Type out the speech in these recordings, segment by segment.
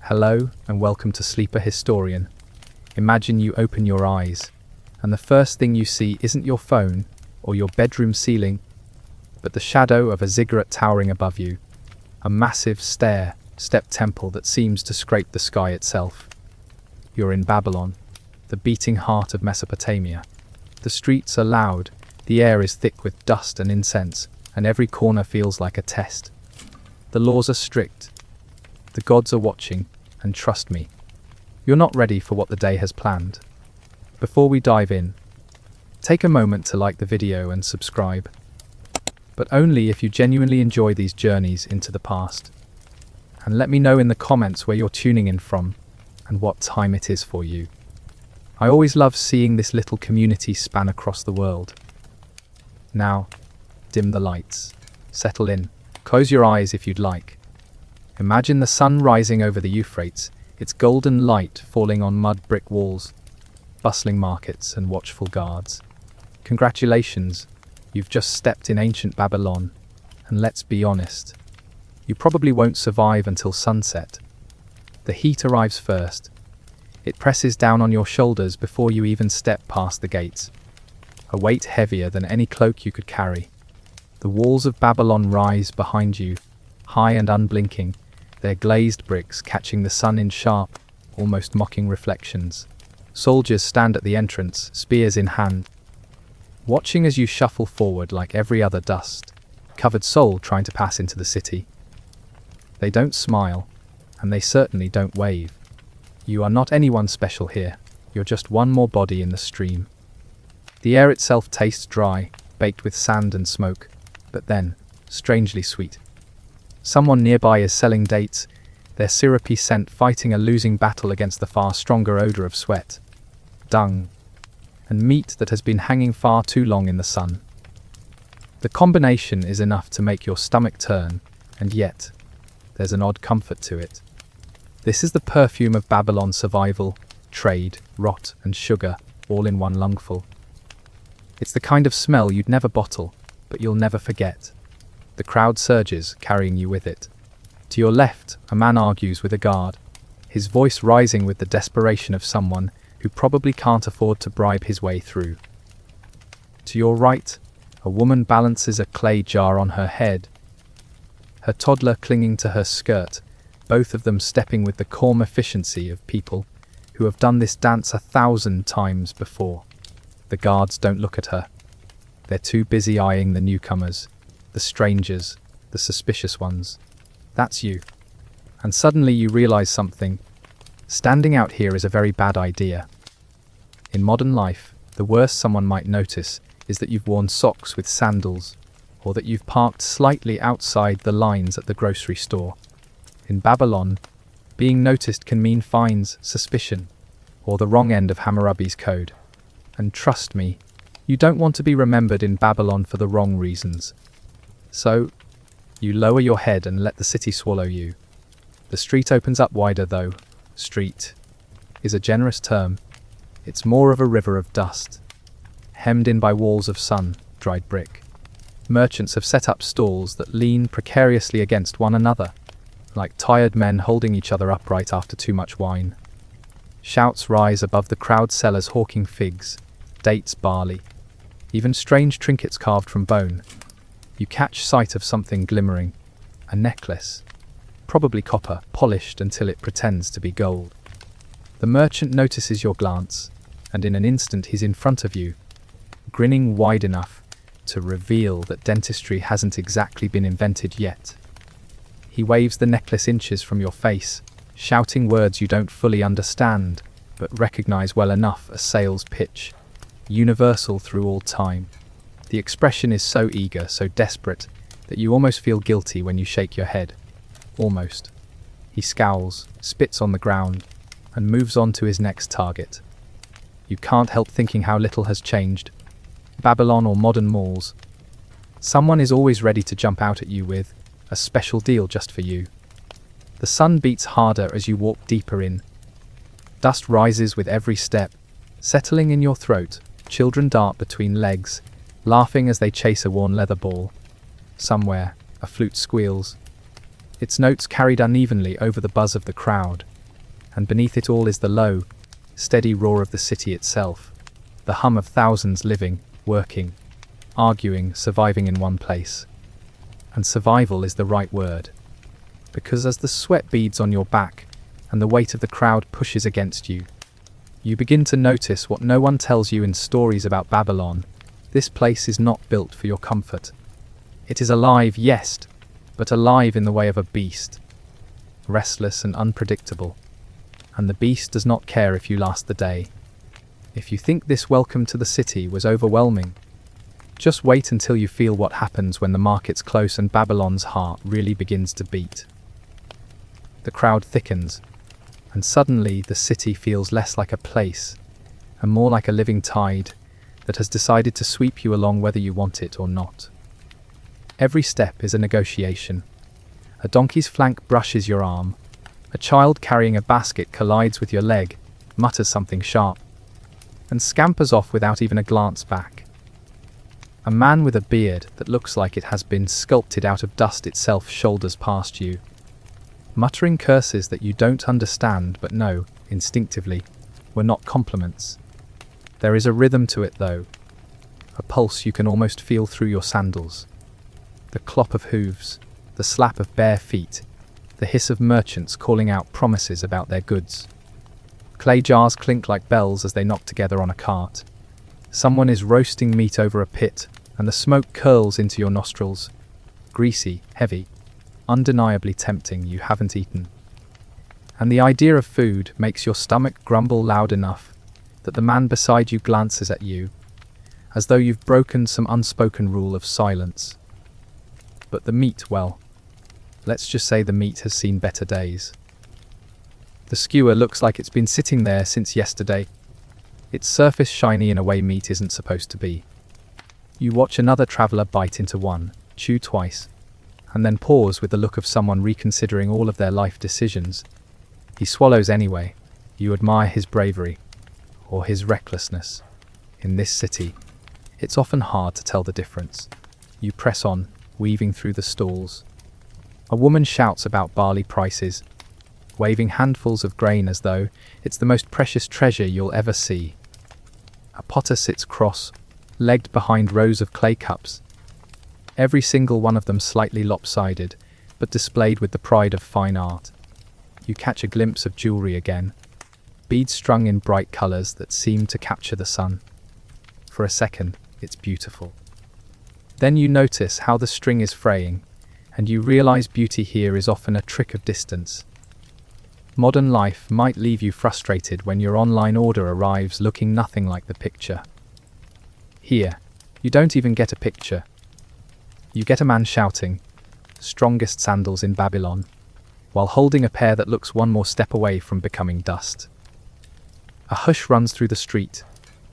Hello and welcome to Sleeper Historian. Imagine you open your eyes and the first thing you see isn't your phone or your bedroom ceiling, but the shadow of a ziggurat towering above you, a massive step temple that seems to scrape the sky itself. You're in Babylon, the beating heart of Mesopotamia. The streets are loud, the air is thick with dust and incense, and every corner feels like a test. The laws are strict. The gods are watching, and trust me, you're not ready for what the day has planned. Before we dive in, take a moment to like the video and subscribe, but only if you genuinely enjoy these journeys into the past. And let me know in the comments where you're tuning in from and what time it is for you. I always love seeing this little community span across the world. Now, dim the lights, settle in, close your eyes if you'd like. Imagine the sun rising over the Euphrates, its golden light falling on mud brick walls, bustling markets and watchful guards. Congratulations, you've just stepped in ancient Babylon, and let's be honest, you probably won't survive until sunset. The heat arrives first. It presses down on your shoulders before you even step past the gates, a weight heavier than any cloak you could carry. The walls of Babylon rise behind you, high and unblinking, their glazed bricks catching the sun in sharp, almost mocking reflections. Soldiers stand at the entrance, spears in hand, watching as you shuffle forward like every other dust-covered soul trying to pass into the city. They don't smile, and they certainly don't wave. You are not anyone special here, you're just one more body in the stream. The air itself tastes dry, baked with sand and smoke, but then, strangely sweet. Someone nearby is selling dates, their syrupy scent fighting a losing battle against the far stronger odor of sweat, dung, and meat that has been hanging far too long in the sun. The combination is enough to make your stomach turn, and yet, there's an odd comfort to it. This is the perfume of Babylon's survival, trade, rot, and sugar, all in one lungful. It's the kind of smell you'd never bottle, but you'll never forget. The crowd surges, carrying you with it. To your left, a man argues with a guard, his voice rising with the desperation of someone who probably can't afford to bribe his way through. To your right, a woman balances a clay jar on her head, her toddler clinging to her skirt, both of them stepping with the calm efficiency of people who have done this dance 1,000 times before. The guards don't look at her. They're too busy eyeing the newcomers, the strangers, the suspicious ones. That's you. And suddenly you realize something. Standing out here is a very bad idea. In modern life, the worst someone might notice is that you've worn socks with sandals, or that you've parked slightly outside the lines at the grocery store. In Babylon, being noticed can mean fines, suspicion, or the wrong end of Hammurabi's code. And trust me, you don't want to be remembered in Babylon for the wrong reasons. So, you lower your head and let the city swallow you. The street opens up wider though. Street is a generous term. It's more of a river of dust, hemmed in by walls of sun-dried brick. Merchants have set up stalls that lean precariously against one another, like tired men holding each other upright after too much wine. Shouts rise above the crowd sellers hawking figs, dates, barley, even strange trinkets carved from bone. You catch sight of something glimmering, a necklace, probably copper, polished until it pretends to be gold. The merchant notices your glance, and in an instant he's in front of you, grinning wide enough to reveal that dentistry hasn't exactly been invented yet. He waves the necklace inches from your face, shouting words you don't fully understand, but recognize well enough as sales pitch, universal through all time. The expression is so eager, so desperate, that you almost feel guilty when you shake your head. Almost. He scowls, spits on the ground, and moves on to his next target. You can't help thinking how little has changed. Babylon or modern malls. Someone is always ready to jump out at you with a special deal just for you. The sun beats harder as you walk deeper in. Dust rises with every step, settling in your throat. Children dart between legs, laughing as they chase a worn leather ball. Somewhere, a flute squeals, its notes carried unevenly over the buzz of the crowd, and beneath it all is the low, steady roar of the city itself, the hum of thousands living, working, arguing, surviving in one place. And survival is the right word, because as the sweat beads on your back and the weight of the crowd pushes against you, you begin to notice what no one tells you in stories about Babylon. This place is not built for your comfort. It is alive, yes, but alive in the way of a beast, restless and unpredictable. And the beast does not care if you last the day. If you think this welcome to the city was overwhelming, just wait until you feel what happens when the market's close and Babylon's heart really begins to beat. The crowd thickens, and suddenly the city feels less like a place and more like a living tide that has decided to sweep you along whether you want it or not. Every step is a negotiation. A donkey's flank brushes your arm. A child carrying a basket collides with your leg, mutters something sharp, and scampers off without even a glance back. A man with a beard that looks like it has been sculpted out of dust itself shoulders past you, muttering curses that you don't understand but know, instinctively, were not compliments. There is a rhythm to it though, a pulse you can almost feel through your sandals. The clop of hooves, the slap of bare feet, the hiss of merchants calling out promises about their goods. Clay jars clink like bells as they knock together on a cart. Someone is roasting meat over a pit, and the smoke curls into your nostrils. Greasy, heavy, undeniably tempting. You haven't eaten. And the idea of food makes your stomach grumble loud enough that the man beside you glances at you, as though you've broken some unspoken rule of silence. But the meat, well, let's just say the meat has seen better days. The skewer looks like it's been sitting there since yesterday, its surface shiny in a way meat isn't supposed to be. You watch another traveller bite into one, chew twice, and then pause with the look of someone reconsidering all of their life decisions. He swallows anyway. You admire his bravery, or his recklessness. In this city, it's often hard to tell the difference. You press on, weaving through the stalls. A woman shouts about barley prices, waving handfuls of grain as though it's the most precious treasure you'll ever see. A potter sits cross-legged behind rows of clay cups, every single one of them slightly lopsided, but displayed with the pride of fine art. You catch a glimpse of jewelry again, beads strung in bright colours that seem to capture the sun. For a second, it's beautiful. Then you notice how the string is fraying, and you realise beauty here is often a trick of distance. Modern life might leave you frustrated when your online order arrives looking nothing like the picture. Here, you don't even get a picture. You get a man shouting, "Strongest sandals in Babylon," while holding a pair that looks one more step away from becoming dust. A hush runs through the street,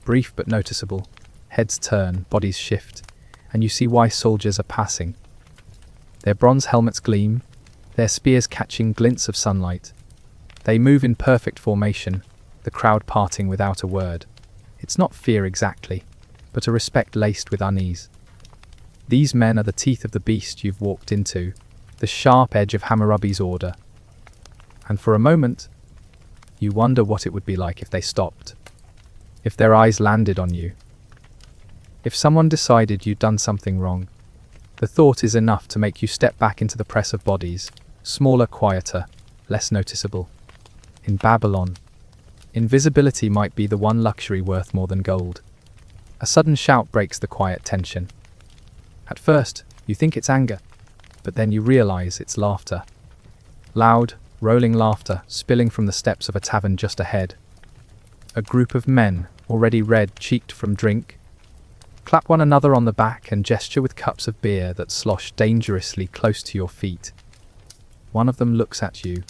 brief but noticeable. Heads turn, bodies shift, and you see why soldiers are passing. Their bronze helmets gleam, their spears catching glints of sunlight. They move in perfect formation, the crowd parting without a word. It's not fear exactly, but a respect laced with unease. These men are the teeth of the beast you've walked into, the sharp edge of Hammurabi's order. And for a moment, you wonder what it would be like if they stopped, if their eyes landed on you. If someone decided you'd done something wrong, the thought is enough to make you step back into the press of bodies, smaller, quieter, less noticeable. In Babylon, invisibility might be the one luxury worth more than gold. A sudden shout breaks the quiet tension. At first, you think it's anger, but then you realize it's laughter. Loud, rolling laughter spilling from the steps of a tavern just ahead. A group of men, already red-cheeked from drink, clap one another on the back and gesture with cups of beer that slosh dangerously close to your feet. One of them looks at you,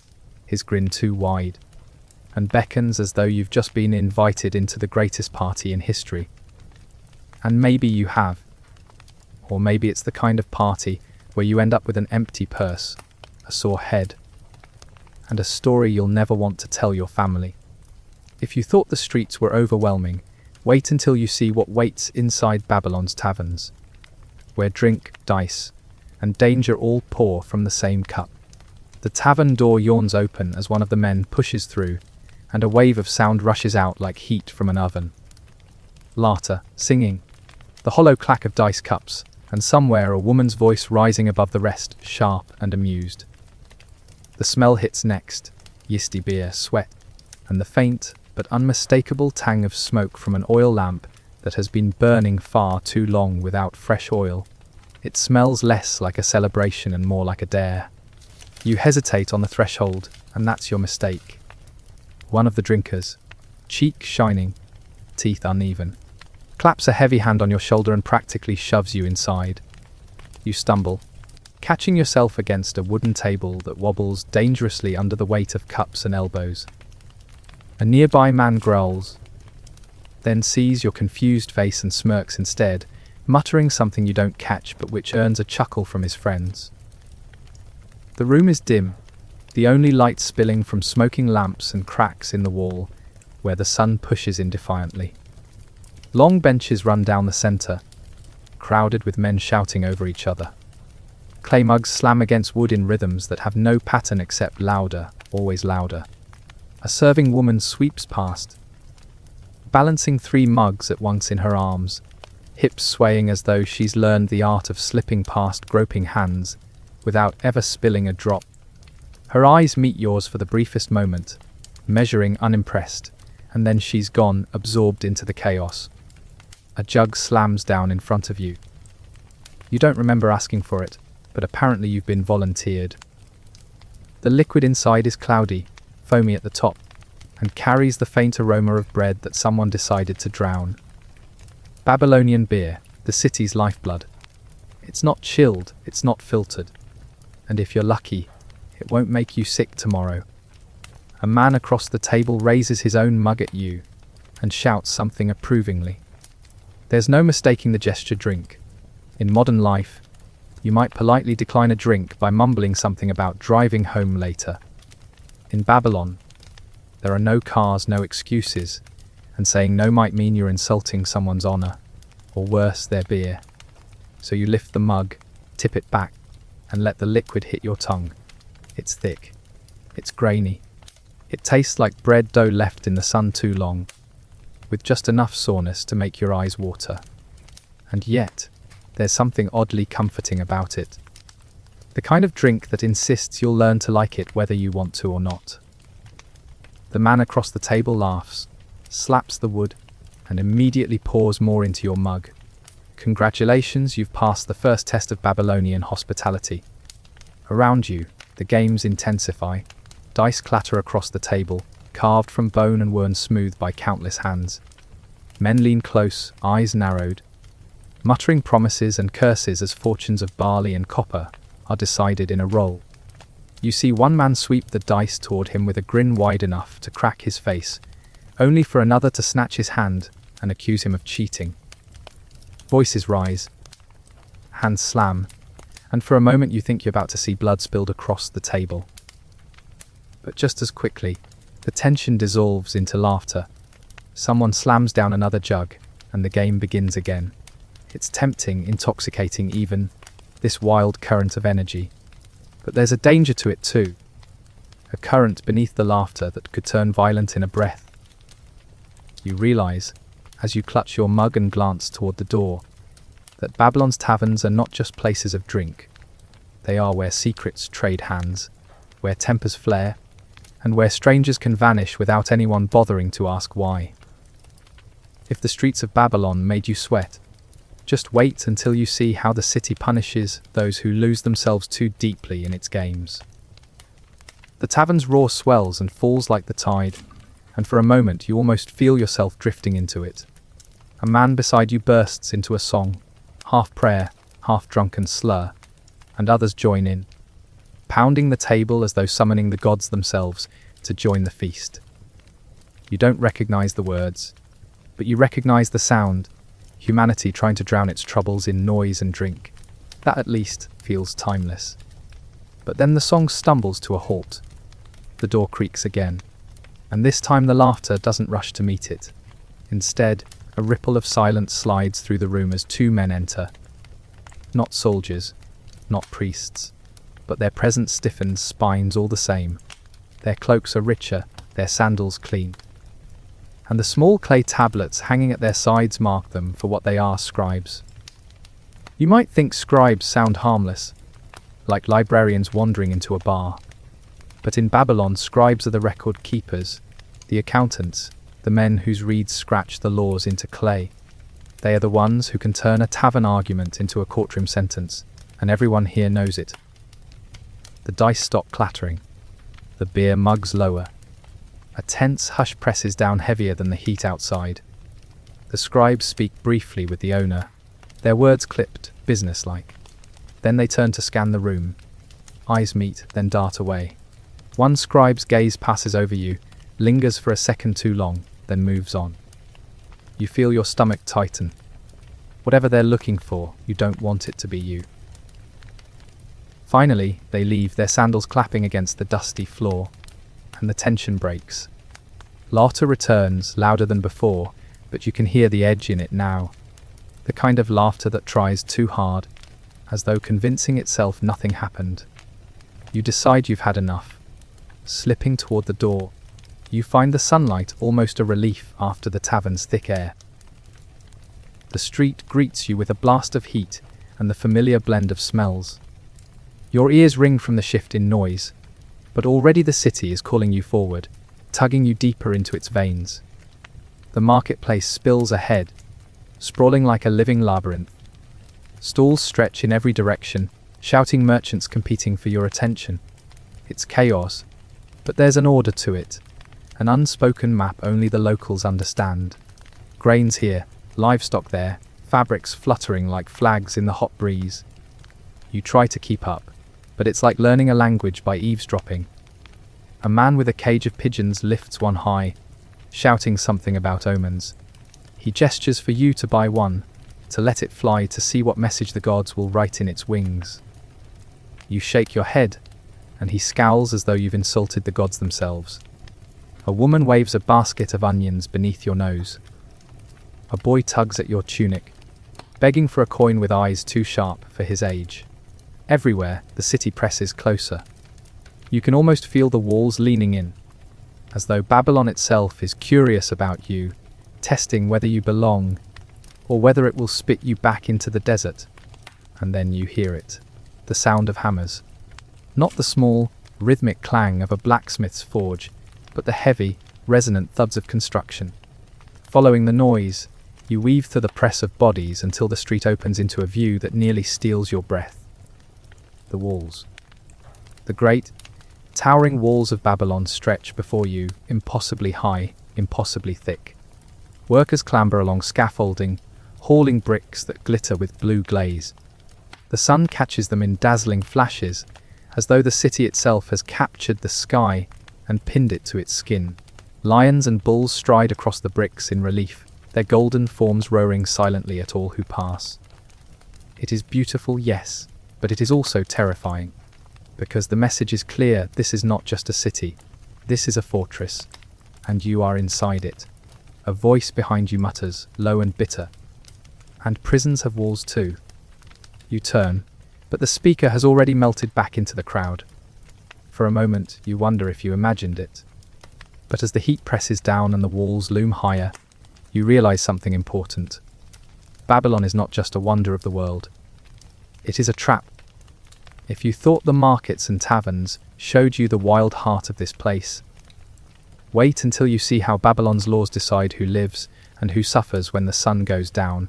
his grin too wide, and beckons as though you've just been invited into the greatest party in history. And maybe you have. Or maybe it's the kind of party where you end up with an empty purse, a sore head, and a story you'll never want to tell your family. If you thought the streets were overwhelming, wait until you see what waits inside Babylon's taverns, where drink, dice, and danger all pour from the same cup. The tavern door yawns open as one of the men pushes through, and a wave of sound rushes out like heat from an oven. Laughter, singing, the hollow clack of dice cups, and somewhere a woman's voice rising above the rest, sharp and amused. The smell hits next, yeasty beer, sweat, and the faint but unmistakable tang of smoke from an oil lamp that has been burning far too long without fresh oil. It smells less like a celebration and more like a dare. You hesitate on the threshold, and that's your mistake. One of the drinkers, cheek shining, teeth uneven, claps a heavy hand on your shoulder and practically shoves you inside. You stumble, catching yourself against a wooden table that wobbles dangerously under the weight of cups and elbows. A nearby man growls, then sees your confused face and smirks instead, muttering something you don't catch but which earns a chuckle from his friends. The room is dim, the only light spilling from smoking lamps and cracks in the wall, where the sun pushes in defiantly. Long benches run down the center, crowded with men shouting over each other. Clay mugs slam against wood in rhythms that have no pattern except louder, always louder. A serving woman sweeps past, balancing 3 mugs at once in her arms, hips swaying as though she's learned the art of slipping past groping hands without ever spilling a drop. Her eyes meet yours for the briefest moment, measuring unimpressed, and then she's gone, absorbed into the chaos. A jug slams down in front of you. You don't remember asking for it, but apparently you've been volunteered. The liquid inside is cloudy, foamy at the top, and carries the faint aroma of bread that someone decided to drown. Babylonian beer, the city's lifeblood. It's not chilled, it's not filtered. And if you're lucky, it won't make you sick tomorrow. A man across the table raises his own mug at you and shouts something approvingly. There's no mistaking the gesture drink. In modern life, you might politely decline a drink by mumbling something about driving home later. In Babylon, there are no cars, no excuses, and saying no might mean you're insulting someone's honor, or worse, their beer. So you lift the mug, tip it back, and let the liquid hit your tongue. It's thick. It's grainy. It tastes like bread dough left in the sun too long, with just enough soreness to make your eyes water. And yet, there's something oddly comforting about it. The kind of drink that insists you'll learn to like it whether you want to or not. The man across the table laughs, slaps the wood, and immediately pours more into your mug. Congratulations, you've passed the first test of Babylonian hospitality. Around you, the games intensify. Dice clatter across the table, carved from bone and worn smooth by countless hands. Men lean close, eyes narrowed, muttering promises and curses as fortunes of barley and copper are decided in a roll. You see one man sweep the dice toward him with a grin wide enough to crack his face, only for another to snatch his hand and accuse him of cheating. Voices rise, hands slam, and for a moment you think you're about to see blood spilled across the table. But just as quickly, the tension dissolves into laughter. Someone slams down another jug, and the game begins again. It's tempting, intoxicating even, this wild current of energy. But there's a danger to it too. A current beneath the laughter that could turn violent in a breath. You realize, as you clutch your mug and glance toward the door, that Babylon's taverns are not just places of drink. They are where secrets trade hands, where tempers flare, and where strangers can vanish without anyone bothering to ask why. If the streets of Babylon made you sweat, just wait until you see how the city punishes those who lose themselves too deeply in its games. The tavern's roar swells and falls like the tide, and for a moment you almost feel yourself drifting into it. A man beside you bursts into a song, half prayer, half drunken slur, and others join in, pounding the table as though summoning the gods themselves to join the feast. You don't recognize the words, but you recognize the sound, humanity trying to drown its troubles in noise and drink. That at least feels timeless. But then the song stumbles to a halt. The door creaks again, and this time the laughter doesn't rush to meet it. Instead, a ripple of silence slides through the room as 2 men enter. Not soldiers, not priests, but their presence stiffens spines all the same. Their cloaks are richer, their sandals clean. And the small clay tablets hanging at their sides mark them for what they are, scribes. You might think scribes sound harmless, like librarians wandering into a bar. But in Babylon, scribes are the record keepers, the accountants, the men whose reeds scratch the laws into clay. They are the ones who can turn a tavern argument into a courtroom sentence, and everyone here knows it. The dice stop clattering. The beer mugs lower. A tense hush presses down heavier than the heat outside. The scribes speak briefly with the owner, their words clipped, businesslike. Then they turn to scan the room. Eyes meet, then dart away. One scribe's gaze passes over you, lingers for a second too long, then moves on. You feel your stomach tighten. Whatever they're looking for, you don't want it to be you. Finally, they leave, their sandals clapping against the dusty floor, and the tension breaks. Laughter returns, louder than before, but you can hear the edge in it now. The kind of laughter that tries too hard, as though convincing itself nothing happened. You decide you've had enough. Slipping toward the door, you find the sunlight almost a relief after the tavern's thick air. The street greets you with a blast of heat and the familiar blend of smells. Your ears ring from the shift in noise, but already the city is calling you forward, tugging you deeper into its veins. The marketplace spills ahead, sprawling like a living labyrinth. Stalls stretch in every direction, shouting merchants competing for your attention. It's chaos, but there's an order to it, an unspoken map only the locals understand. Grains here, livestock there, fabrics fluttering like flags in the hot breeze. You try to keep up, but it's like learning a language by eavesdropping. A man with a cage of pigeons lifts one high, shouting something about omens. He gestures for you to buy one, to let it fly, to see what message the gods will write in its wings. You shake your head, and he scowls as though you've insulted the gods themselves. A woman waves a basket of onions beneath your nose. A boy tugs at your tunic, begging for a coin with eyes too sharp for his age. Everywhere, the city presses closer. You can almost feel the walls leaning in, as though Babylon itself is curious about you, testing whether you belong, or whether it will spit you back into the desert. And then you hear it, the sound of hammers. Not the small, rhythmic clang of a blacksmith's forge, but the heavy, resonant thuds of construction. Following the noise, you weave through the press of bodies until the street opens into a view that nearly steals your breath. The walls. The great, towering walls of Babylon stretch before you, impossibly high, impossibly thick. Workers clamber along scaffolding, hauling bricks that glitter with blue glaze. The sun catches them in dazzling flashes, as though the city itself has captured the sky and pinned it to its skin. Lions and bulls stride across the bricks in relief, their golden forms roaring silently at all who pass. It is beautiful, yes, but it is also terrifying, because the message is clear: this is not just a city, this is a fortress, and you are inside it. A voice behind you mutters, low and bitter, "And prisons have walls too." You turn, but the speaker has already melted back into the crowd. For a moment, you wonder if you imagined it. But as the heat presses down and the walls loom higher, you realize something important. Babylon is not just a wonder of the world. It is a trap. If you thought the markets and taverns showed you the wild heart of this place, wait until you see how Babylon's laws decide who lives and who suffers when the sun goes down.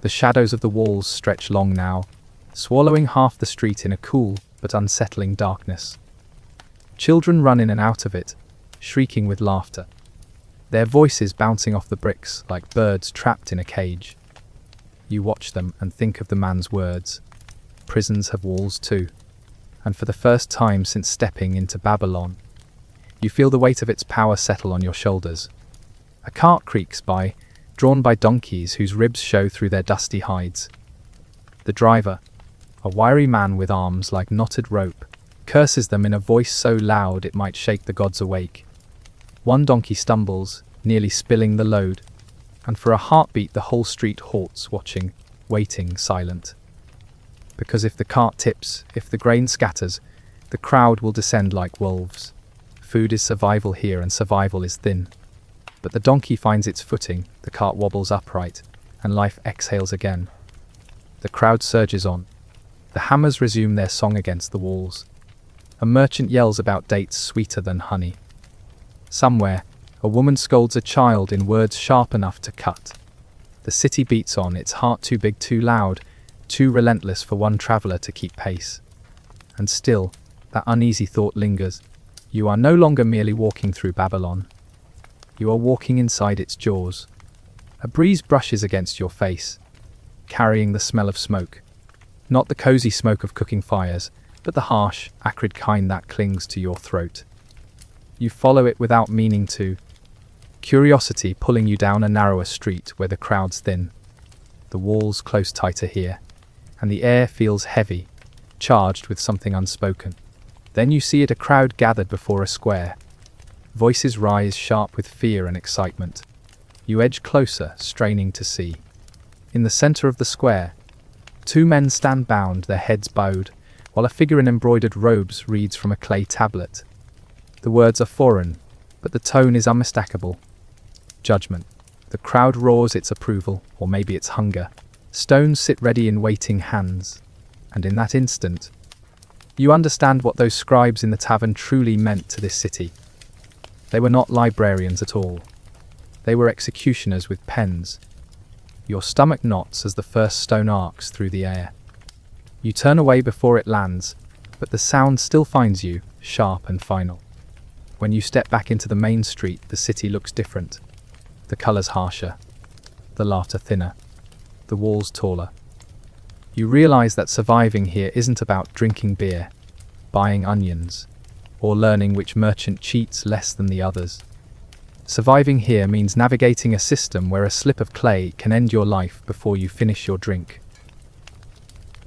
The shadows of the walls stretch long now, swallowing half the street in a cool but unsettling darkness. Children run in and out of it, shrieking with laughter, their voices bouncing off the bricks like birds trapped in a cage. You watch them and think of the man's words. Prisons have walls too. And for the first time since stepping into Babylon, you feel the weight of its power settle on your shoulders. A cart creaks by, drawn by donkeys whose ribs show through their dusty hides. The driver, a wiry man with arms like knotted rope, curses them in a voice so loud it might shake the gods awake. One donkey stumbles, nearly spilling the load, and for a heartbeat the whole street halts, watching, waiting, silent. Because if the cart tips, if the grain scatters, the crowd will descend like wolves. Food is survival here, and survival is thin. But the donkey finds its footing, the cart wobbles upright, and life exhales again. The crowd surges on. The hammers resume their song against the walls. A merchant yells about dates sweeter than honey. Somewhere, a woman scolds a child in words sharp enough to cut. The city beats on, its heart too big, too loud, too relentless for one traveller to keep pace. And still, that uneasy thought lingers. You are no longer merely walking through Babylon. You are walking inside its jaws. A breeze brushes against your face, carrying the smell of smoke. Not the cozy smoke of cooking fires, but the harsh, acrid kind that clings to your throat. You follow it without meaning to, curiosity pulling you down a narrower street where the crowd's thin. The walls close tighter here, and the air feels heavy, charged with something unspoken. Then you see it, a crowd gathered before a square. Voices rise sharp with fear and excitement. You edge closer, straining to see. In the center of the square, two men stand bound, their heads bowed, while a figure in embroidered robes reads from a clay tablet. The words are foreign, but the tone is unmistakable. Judgment. The crowd roars its approval, or maybe its hunger. Stones sit ready in waiting hands. And in that instant, you understand what those scribes in the tavern truly meant to this city. They were not librarians at all. They were executioners with pens. Your stomach knots as the first stone arcs through the air. You turn away before it lands, but the sound still finds you, sharp and final. When you step back into the main street, the city looks different. The colours harsher, the laughter thinner, the walls taller. You realise that surviving here isn't about drinking beer, buying onions, or learning which merchant cheats less than the others. Surviving here means navigating a system where a slip of clay can end your life before you finish your drink.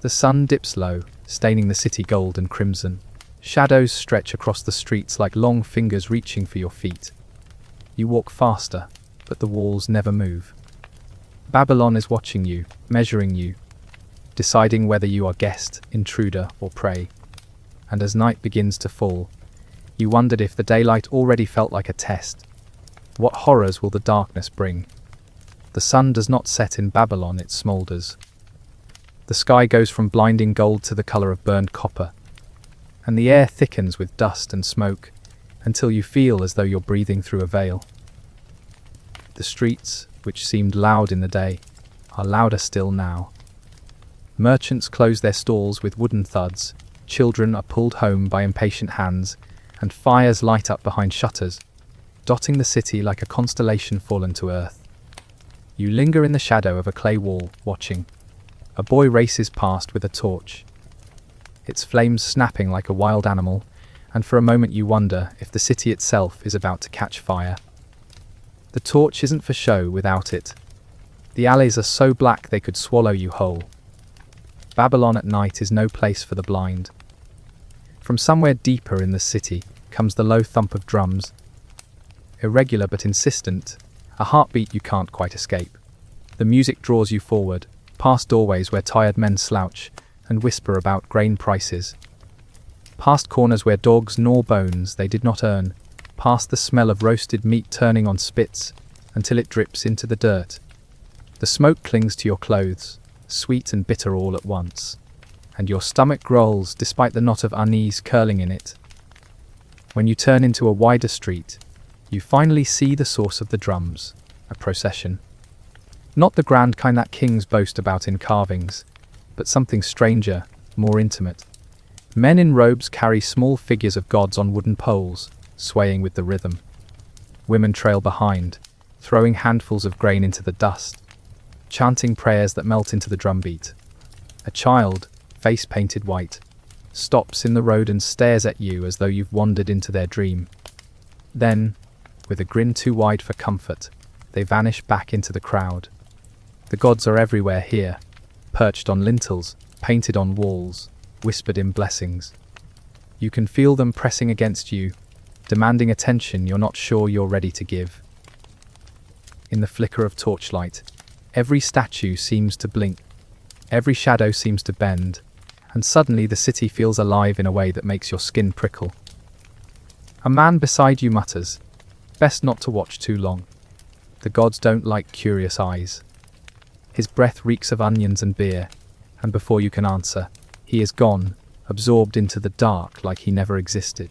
The sun dips low, staining the city gold and crimson. Shadows stretch across the streets like long fingers reaching for your feet. You walk faster, but the walls never move. Babylon is watching you, measuring you, deciding whether you are guest, intruder, or prey. And as night begins to fall, you wondered if the daylight already felt like a test. What horrors will the darkness bring? The sun does not set in Babylon, it smoulders. The sky goes from blinding gold to the colour of burned copper, and the air thickens with dust and smoke until you feel as though you're breathing through a veil. The streets, which seemed loud in the day, are louder still now. Merchants close their stalls with wooden thuds, children are pulled home by impatient hands, and fires light up behind shutters, dotting the city like a constellation fallen to earth. You linger in the shadow of a clay wall, watching. A boy races past with a torch, its flames snapping like a wild animal, and for a moment you wonder if the city itself is about to catch fire. The torch isn't for show without it. The alleys are so black they could swallow you whole. Babylon at night is no place for the blind. From somewhere deeper in the city comes the low thump of drums. Irregular but insistent, a heartbeat you can't quite escape. The music draws you forward, past doorways where tired men slouch and whisper about grain prices. Past corners where dogs gnaw bones they did not earn, past the smell of roasted meat turning on spits until it drips into the dirt. The smoke clings to your clothes, sweet and bitter all at once, and your stomach growls despite the knot of unease curling in it. When you turn into a wider street, you finally see the source of the drums, a procession. Not the grand kind that kings boast about in carvings, but something stranger, more intimate. Men in robes carry small figures of gods on wooden poles, swaying with the rhythm. Women trail behind, throwing handfuls of grain into the dust, chanting prayers that melt into the drumbeat. A child, face painted white, stops in the road and stares at you as though you've wandered into their dream. Then, with a grin too wide for comfort, they vanish back into the crowd. The gods are everywhere here, perched on lintels, painted on walls, whispered in blessings. You can feel them pressing against you, demanding attention you're not sure you're ready to give. In the flicker of torchlight, every statue seems to blink, every shadow seems to bend, and suddenly the city feels alive in a way that makes your skin prickle. A man beside you mutters, "Best not to watch too long. The gods don't like curious eyes." His breath reeks of onions and beer, and before you can answer, he is gone, absorbed into the dark like he never existed.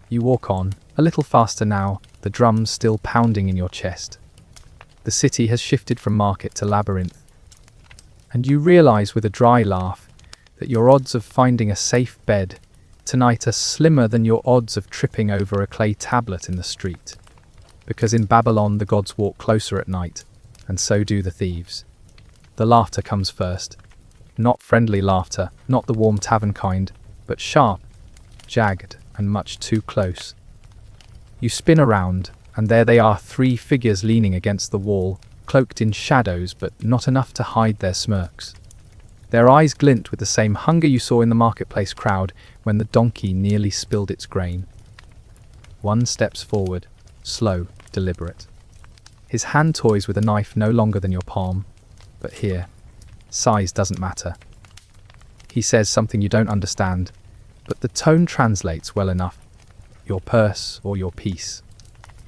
You walk on, a little faster now, the drums still pounding in your chest. The city has shifted from market to labyrinth. And you realize with a dry laugh that your odds of finding a safe bed tonight are slimmer than your odds of tripping over a clay tablet in the street. Because in Babylon the gods walk closer at night, and so do the thieves. The laughter comes first. Not friendly laughter, not the warm tavern kind, but sharp, jagged, and much too close. You spin around, and there they are, 3 figures leaning against the wall, cloaked in shadows but not enough to hide their smirks. Their eyes glint with the same hunger you saw in the marketplace crowd when the donkey nearly spilled its grain. One steps forward, slow, deliberate. His hand toys with a knife no longer than your palm, but here, size doesn't matter. He says something you don't understand, but the tone translates well enough. Your purse or your peace.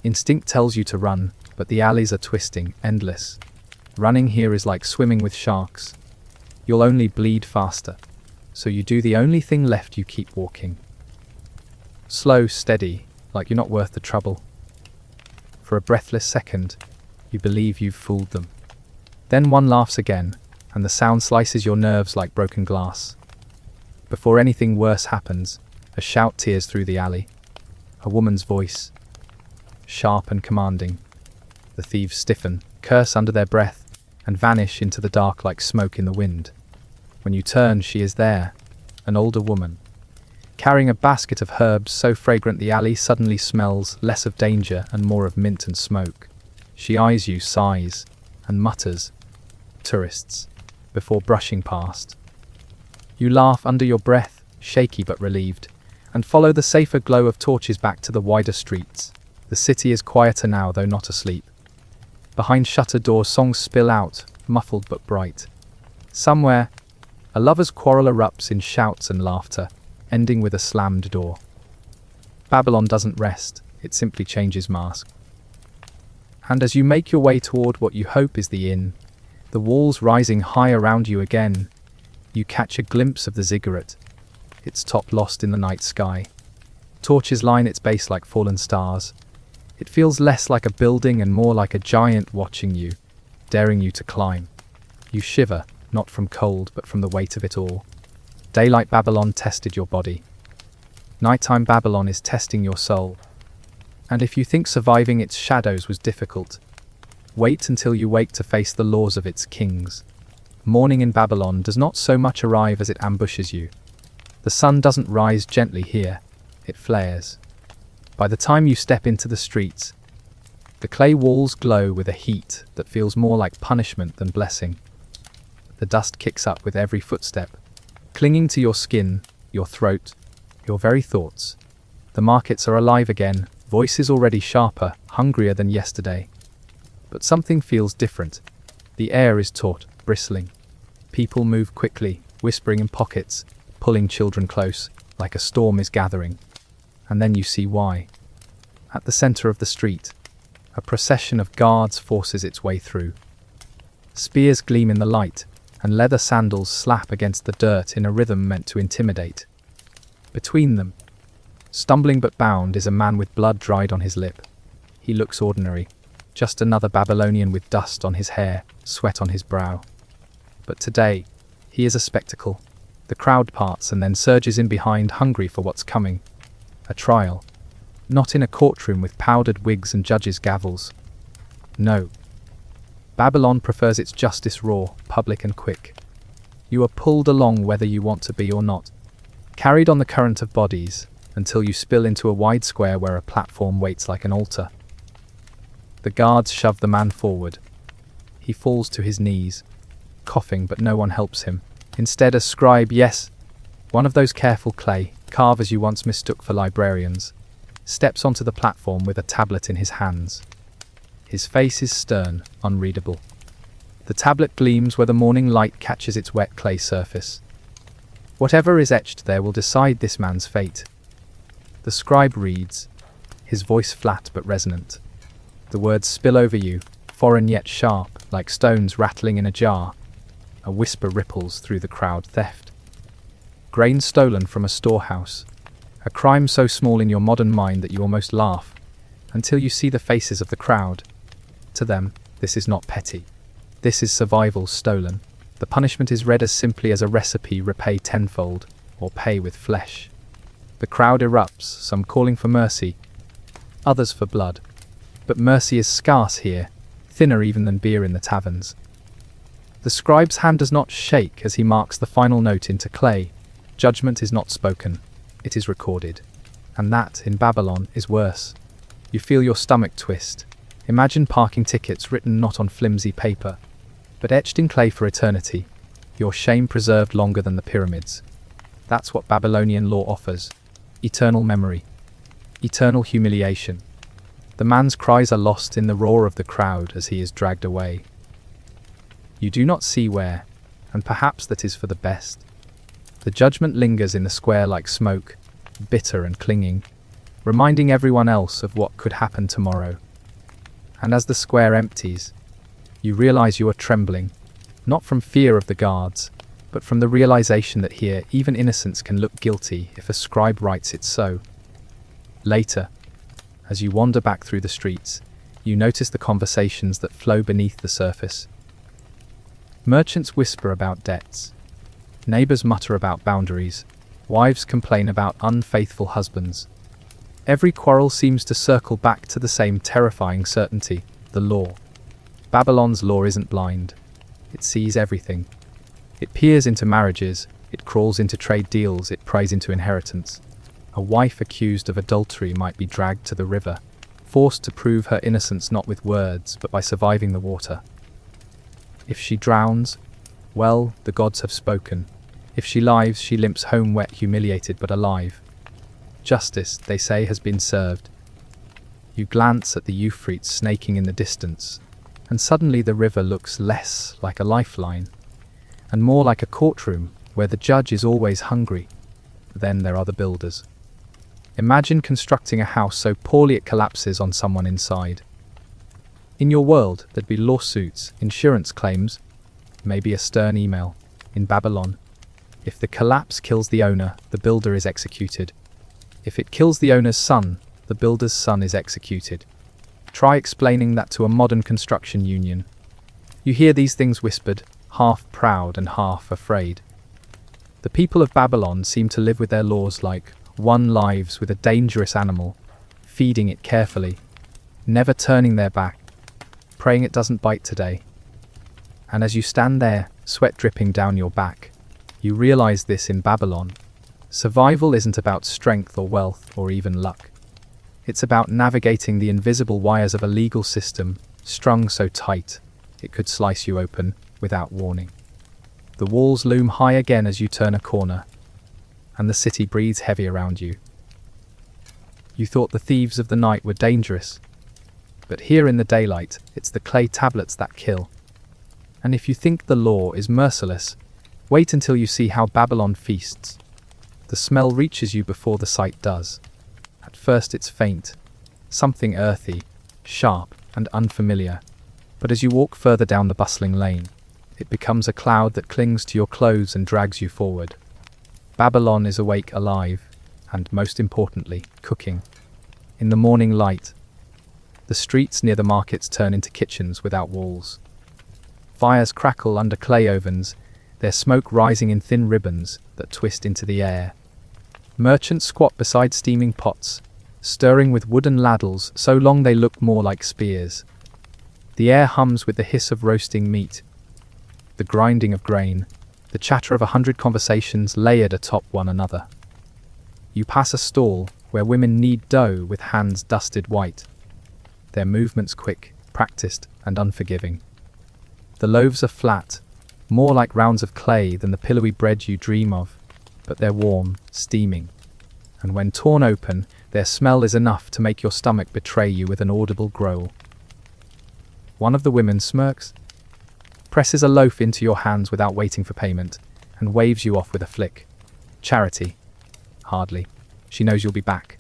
Instinct tells you to run, but the alleys are twisting, endless. Running here is like swimming with sharks. You'll only bleed faster, so you do the only thing left, you keep walking. Slow, steady, like you're not worth the trouble. For a breathless second, you believe you've fooled them. Then one laughs again, and the sound slices your nerves like broken glass. Before anything worse happens, a shout tears through the alley. A woman's voice, sharp and commanding. The thieves stiffen, curse under their breath, and vanish into the dark like smoke in the wind. When you turn, she is there, an older woman, carrying a basket of herbs so fragrant the alley suddenly smells less of danger and more of mint and smoke. She eyes you, sighs, and mutters, "Tourists," before brushing past. You laugh under your breath, shaky but relieved, and follow the safer glow of torches back to the wider streets. The city is quieter now, though not asleep. Behind shuttered doors, songs spill out, muffled but bright. Somewhere, a lover's quarrel erupts in shouts and laughter, ending with a slammed door. Babylon doesn't rest, it simply changes mask. And as you make your way toward what you hope is the inn, the walls rising high around you again, you catch a glimpse of the ziggurat, its top lost in the night sky. Torches line its base like fallen stars. It feels less like a building and more like a giant watching you, daring you to climb. You shiver, not from cold but from the weight of it all. Daylight Babylon tested your body. Nighttime Babylon is testing your soul. And if you think surviving its shadows was difficult, wait until you wake to face the laws of its kings. Morning in Babylon does not so much arrive as it ambushes you. The sun doesn't rise gently here, it flares. By the time you step into the streets, the clay walls glow with a heat that feels more like punishment than blessing. The dust kicks up with every footstep, clinging to your skin, your throat, your very thoughts. The markets are alive again, voices already sharper, hungrier than yesterday. But something feels different. The air is taut, bristling. People move quickly, whispering in pockets, pulling children close, like a storm is gathering. And then you see why. At the center of the street, a procession of guards forces its way through. Spears gleam in the light, and leather sandals slap against the dirt in a rhythm meant to intimidate. Between them, stumbling but bound, is a man with blood dried on his lip. He looks ordinary, just another Babylonian with dust on his hair, sweat on his brow. But today, he is a spectacle. The crowd parts and then surges in behind, hungry for what's coming. A trial. Not in a courtroom with powdered wigs and judges' gavels. No. Babylon prefers its justice raw, public and quick. You are pulled along whether you want to be or not, carried on the current of bodies, until you spill into a wide square where a platform waits like an altar. The guards shove the man forward. He falls to his knees, coughing, but no one helps him. Instead, a scribe, yes, one of those careful clay carvers you once mistook for librarians, steps onto the platform with a tablet in his hands. His face is stern, unreadable. The tablet gleams where the morning light catches its wet clay surface. Whatever is etched there will decide this man's fate. The scribe reads, his voice flat but resonant. The words spill over you, foreign yet sharp, like stones rattling in a jar. A whisper ripples through the crowd. Theft. Grain stolen from a storehouse. A crime so small in your modern mind that you almost laugh, until you see the faces of the crowd. To them, this is not petty. This is survival stolen. The punishment is read as simply as a recipe: repay tenfold, or pay with flesh. The crowd erupts, some calling for mercy, others for blood. But mercy is scarce here, thinner even than beer in the taverns. The scribe's hand does not shake as he marks the final note into clay. Judgment is not spoken, it is recorded. And that, in Babylon, is worse. You feel your stomach twist. Imagine parking tickets written not on flimsy paper, but etched in clay for eternity. Your shame preserved longer than the pyramids. That's what Babylonian law offers. Eternal memory. Eternal humiliation. The man's cries are lost in the roar of the crowd as he is dragged away. You do not see where, and perhaps that is for the best. The judgment lingers in the square like smoke, bitter and clinging, reminding everyone else of what could happen tomorrow. And as the square empties, you realize you are trembling, not from fear of the guards, but from the realization that here even innocence can look guilty if a scribe writes it so. Later, as you wander back through the streets, you notice the conversations that flow beneath the surface. Merchants whisper about debts. Neighbors mutter about boundaries. Wives complain about unfaithful husbands. Every quarrel seems to circle back to the same terrifying certainty: the law. Babylon's law isn't blind. It sees everything. It peers into marriages, it crawls into trade deals, it pries into inheritance. A wife accused of adultery might be dragged to the river, forced to prove her innocence not with words, but by surviving the water. If she drowns, well, the gods have spoken. If she lives, she limps home wet, humiliated but alive. Justice, they say, has been served. You glance at the Euphrates snaking in the distance, and suddenly the river looks less like a lifeline, and more like a courtroom where the judge is always hungry. Then there are the builders. Imagine constructing a house so poorly it collapses on someone inside. In your world, there'd be lawsuits, insurance claims, maybe a stern email. In Babylon, if the collapse kills the owner, the builder is executed. If it kills the owner's son, the builder's son is executed. Try explaining that to a modern construction union. You hear these things whispered, half proud and half afraid. The people of Babylon seem to live with their laws like one lives with a dangerous animal, feeding it carefully, never turning their back, praying it doesn't bite today. And as you stand there, sweat dripping down your back, you realize this: in Babylon, survival isn't about strength or wealth or even luck. It's about navigating the invisible wires of a legal system strung so tight it could slice you open without warning. The walls loom high again as you turn a corner, and the city breathes heavy around you. You thought the thieves of the night were dangerous, but here in the daylight, it's the clay tablets that kill. And if you think the law is merciless, wait until you see how Babylon feasts. The smell reaches you before the sight does. At first it's faint, something earthy, sharp and unfamiliar, but as you walk further down the bustling lane, it becomes a cloud that clings to your clothes and drags you forward. Babylon is awake, alive, and most importantly, cooking. In the morning light, the streets near the markets turn into kitchens without walls. Fires crackle under clay ovens, their smoke rising in thin ribbons that twist into the air. Merchants squat beside steaming pots, stirring with wooden ladles so long they look more like spears. The air hums with the hiss of roasting meat, the grinding of grain, the chatter of 100 conversations layered atop one another. You pass a stall where women knead dough with hands dusted white, their movements quick, practiced, and unforgiving. The loaves are flat, more like rounds of clay than the pillowy bread you dream of, but they're warm, steaming, and when torn open, their smell is enough to make your stomach betray you with an audible growl. One of the women smirks, presses a loaf into your hands without waiting for payment, and waves you off with a flick. Charity? Hardly. She knows you'll be back.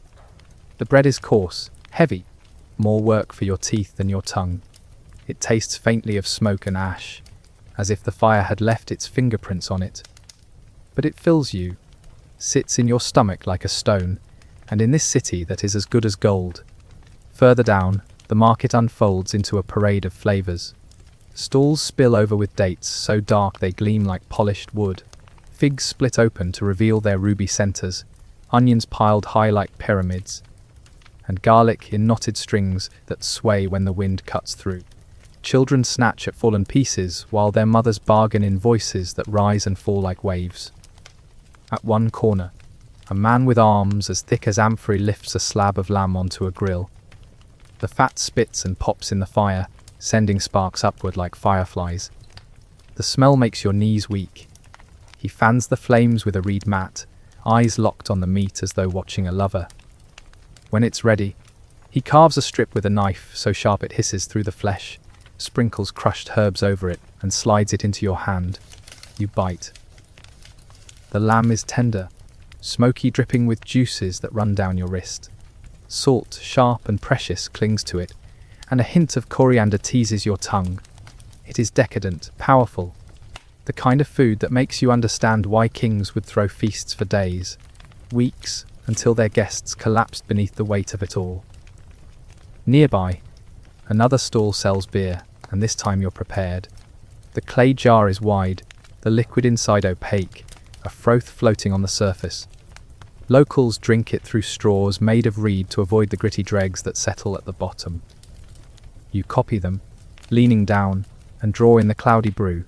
The bread is coarse, heavy, more work for your teeth than your tongue. It tastes faintly of smoke and ash, as if the fire had left its fingerprints on it. But it fills you, sits in your stomach like a stone, and in this city that is as good as gold. Further down, the market unfolds into a parade of flavors. Stalls spill over with dates so dark they gleam like polished wood. Figs split open to reveal their ruby centers, onions piled high like pyramids, and garlic in knotted strings that sway when the wind cuts through. Children snatch at fallen pieces while their mothers bargain in voices that rise and fall like waves. At one corner, a man with arms as thick as amphory lifts a slab of lamb onto a grill. The fat spits and pops in the fire, sending sparks upward like fireflies. The smell makes your knees weak. He fans the flames with a reed mat, eyes locked on the meat as though watching a lover. When it's ready, he carves a strip with a knife so sharp it hisses through the flesh, sprinkles crushed herbs over it, and slides it into your hand. You bite. The lamb is tender, smoky, dripping with juices that run down your wrist. Salt, sharp and precious, clings to it, and a hint of coriander teases your tongue. It is decadent, powerful, the kind of food that makes you understand why kings would throw feasts for days, weeks, until their guests collapsed beneath the weight of it all. Nearby, another stall sells beer, and this time you're prepared. The clay jar is wide, the liquid inside opaque, a froth floating on the surface. Locals drink it through straws made of reed to avoid the gritty dregs that settle at the bottom. You copy them, leaning down, and draw in the cloudy brew.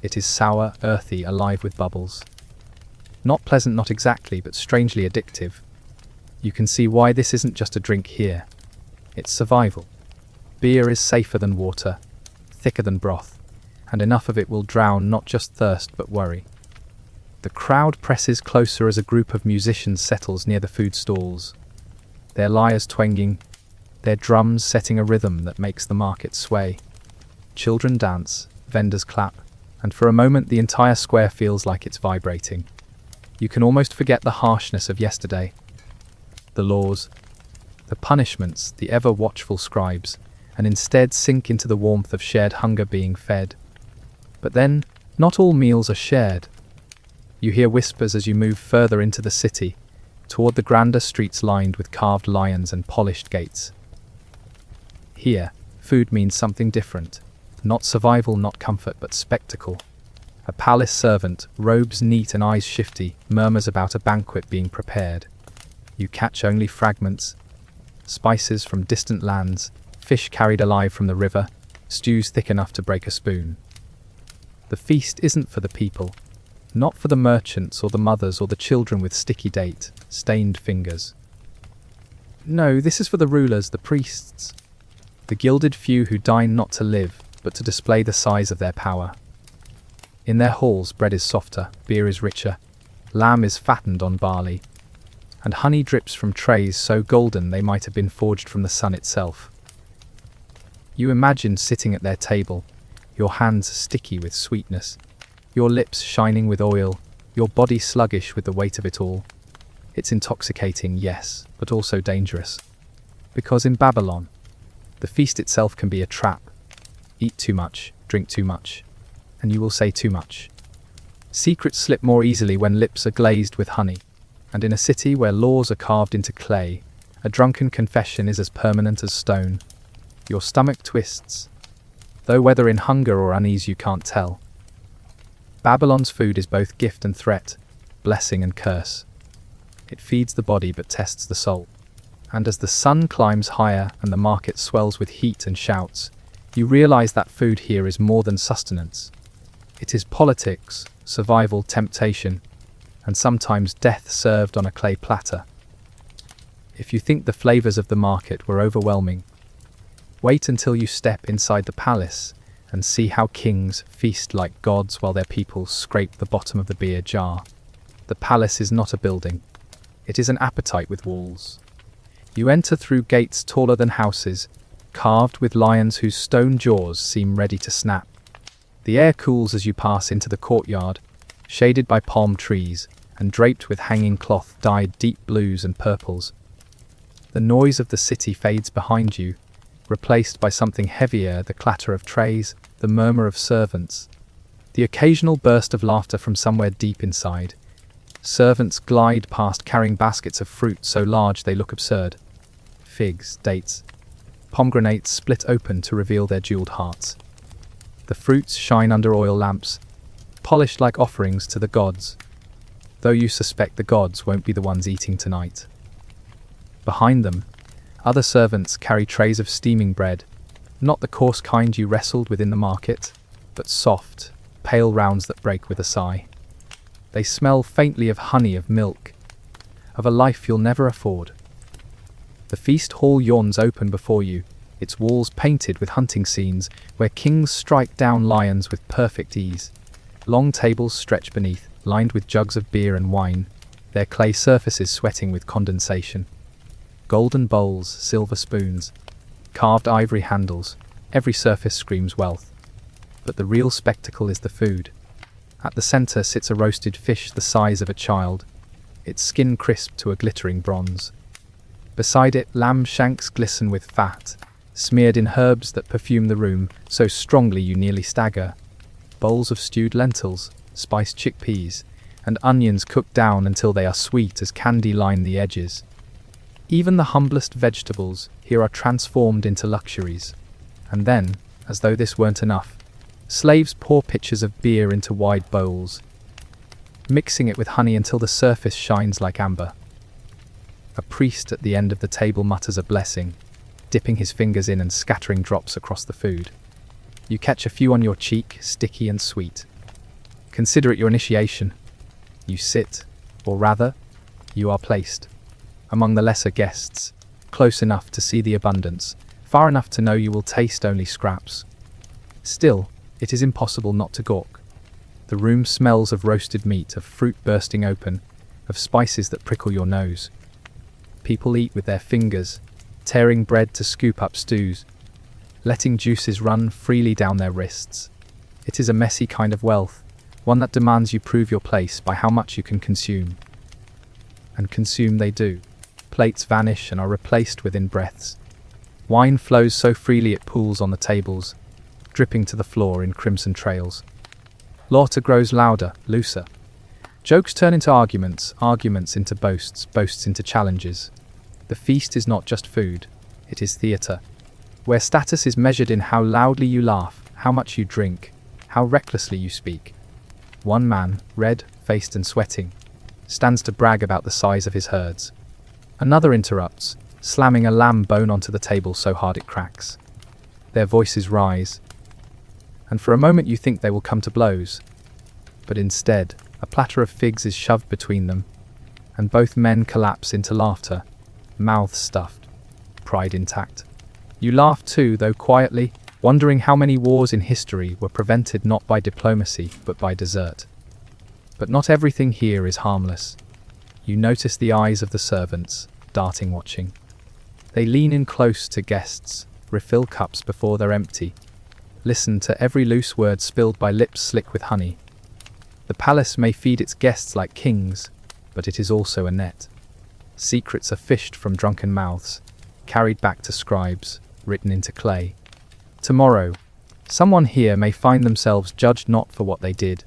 It is sour, earthy, alive with bubbles. Not pleasant, not exactly, but strangely addictive. You can see why this isn't just a drink here. It's survival. Beer is safer than water, thicker than broth, and enough of it will drown not just thirst but worry. The crowd presses closer as a group of musicians settles near the food stalls, their lyres twanging, their drums setting a rhythm that makes the market sway. Children dance, vendors clap, and for a moment the entire square feels like it's vibrating. You can almost forget the harshness of yesterday. The laws, the punishments, the ever-watchful scribes, and instead sink into the warmth of shared hunger being fed. But then, not all meals are shared. You hear whispers as you move further into the city, toward the grander streets lined with carved lions and polished gates. Here, food means something different. Not survival, not comfort, but spectacle. A palace servant, robes neat and eyes shifty, murmurs about a banquet being prepared. You catch only fragments, spices from distant lands, fish carried alive from the river, stews thick enough to break a spoon. The feast isn't for the people, not for the merchants or the mothers or the children with sticky date, stained fingers. No, this is for the rulers, the priests, the gilded few who dine not to live, but to display the size of their power. In their halls, bread is softer, beer is richer, lamb is fattened on barley, and honey drips from trays so golden they might have been forged from the sun itself. You imagine sitting at their table, your hands sticky with sweetness, your lips shining with oil, your body sluggish with the weight of it all. It's intoxicating, yes, but also dangerous. Because in Babylon, the feast itself can be a trap. Eat too much, drink too much, and you will say too much. Secrets slip more easily when lips are glazed with honey, and in a city where laws are carved into clay, a drunken confession is as permanent as stone. Your stomach twists, though whether in hunger or unease you can't tell. Babylon's food is both gift and threat, blessing and curse. It feeds the body but tests the soul. And as the sun climbs higher and the market swells with heat and shouts, you realize that food here is more than sustenance. It is politics, survival, temptation, and sometimes death served on a clay platter. If you think the flavors of the market were overwhelming, wait until you step inside the palace and see how kings feast like gods while their people scrape the bottom of the beer jar. The palace is not a building. It is an appetite with walls. You enter through gates taller than houses, carved with lions whose stone jaws seem ready to snap. The air cools as you pass into the courtyard, shaded by palm trees, and draped with hanging cloth dyed deep blues and purples. The noise of the city fades behind you, replaced by something heavier, the clatter of trays, the murmur of servants, the occasional burst of laughter from somewhere deep inside. Servants glide past carrying baskets of fruit so large they look absurd. Figs, dates, pomegranates split open to reveal their jeweled hearts. The fruits shine under oil lamps, polished like offerings to the gods, though you suspect the gods won't be the ones eating tonight. Behind them, other servants carry trays of steaming bread, not the coarse kind you wrestled with in the market, but soft, pale rounds that break with a sigh. They smell faintly of honey, of milk, of a life you'll never afford. The feast hall yawns open before you, its walls painted with hunting scenes where kings strike down lions with perfect ease. Long tables stretch beneath, lined with jugs of beer and wine, their clay surfaces sweating with condensation. Golden bowls, silver spoons, carved ivory handles, every surface screams wealth. But the real spectacle is the food. At the center sits a roasted fish the size of a child, its skin crisp to a glittering bronze. Beside it, lamb shanks glisten with fat, smeared in herbs that perfume the room so strongly you nearly stagger. Bowls of stewed lentils, spiced chickpeas, and onions cooked down until they are sweet as candy line the edges. Even the humblest vegetables here are transformed into luxuries. And then, as though this weren't enough, slaves pour pitchers of beer into wide bowls, mixing it with honey until the surface shines like amber. A priest at the end of the table mutters a blessing, dipping his fingers in and scattering drops across the food. You catch a few on your cheek, sticky and sweet. Consider it your initiation. You sit, or rather, you are placed, among the lesser guests, close enough to see the abundance, far enough to know you will taste only scraps. Still, it is impossible not to gawk. The room smells of roasted meat, of fruit bursting open, of spices that prickle your nose. People eat with their fingers, tearing bread to scoop up stews, letting juices run freely down their wrists. It is a messy kind of wealth, one that demands you prove your place by how much you can consume. And consume they do. Plates vanish and are replaced within breaths. Wine flows so freely it pools on the tables, dripping to the floor in crimson trails. Laughter grows louder, looser. Jokes turn into arguments, arguments into boasts, boasts into challenges. The feast is not just food, it is theatre, where status is measured in how loudly you laugh, how much you drink, how recklessly you speak. One man, red-faced and sweating, stands to brag about the size of his herds. Another interrupts, slamming a lamb bone onto the table so hard it cracks. Their voices rise, and for a moment you think they will come to blows. But instead, a platter of figs is shoved between them, and both men collapse into laughter, mouths stuffed, pride intact. You laugh too, though quietly, wondering how many wars in history were prevented not by diplomacy, but by dessert. But not everything here is harmless. You notice the eyes of the servants, darting watching. They lean in close to guests, refill cups before they're empty, listen to every loose word spilled by lips slick with honey. The palace may feed its guests like kings, but it is also a net. Secrets are fished from drunken mouths, carried back to scribes, written into clay. Tomorrow, someone here may find themselves judged not for what they did,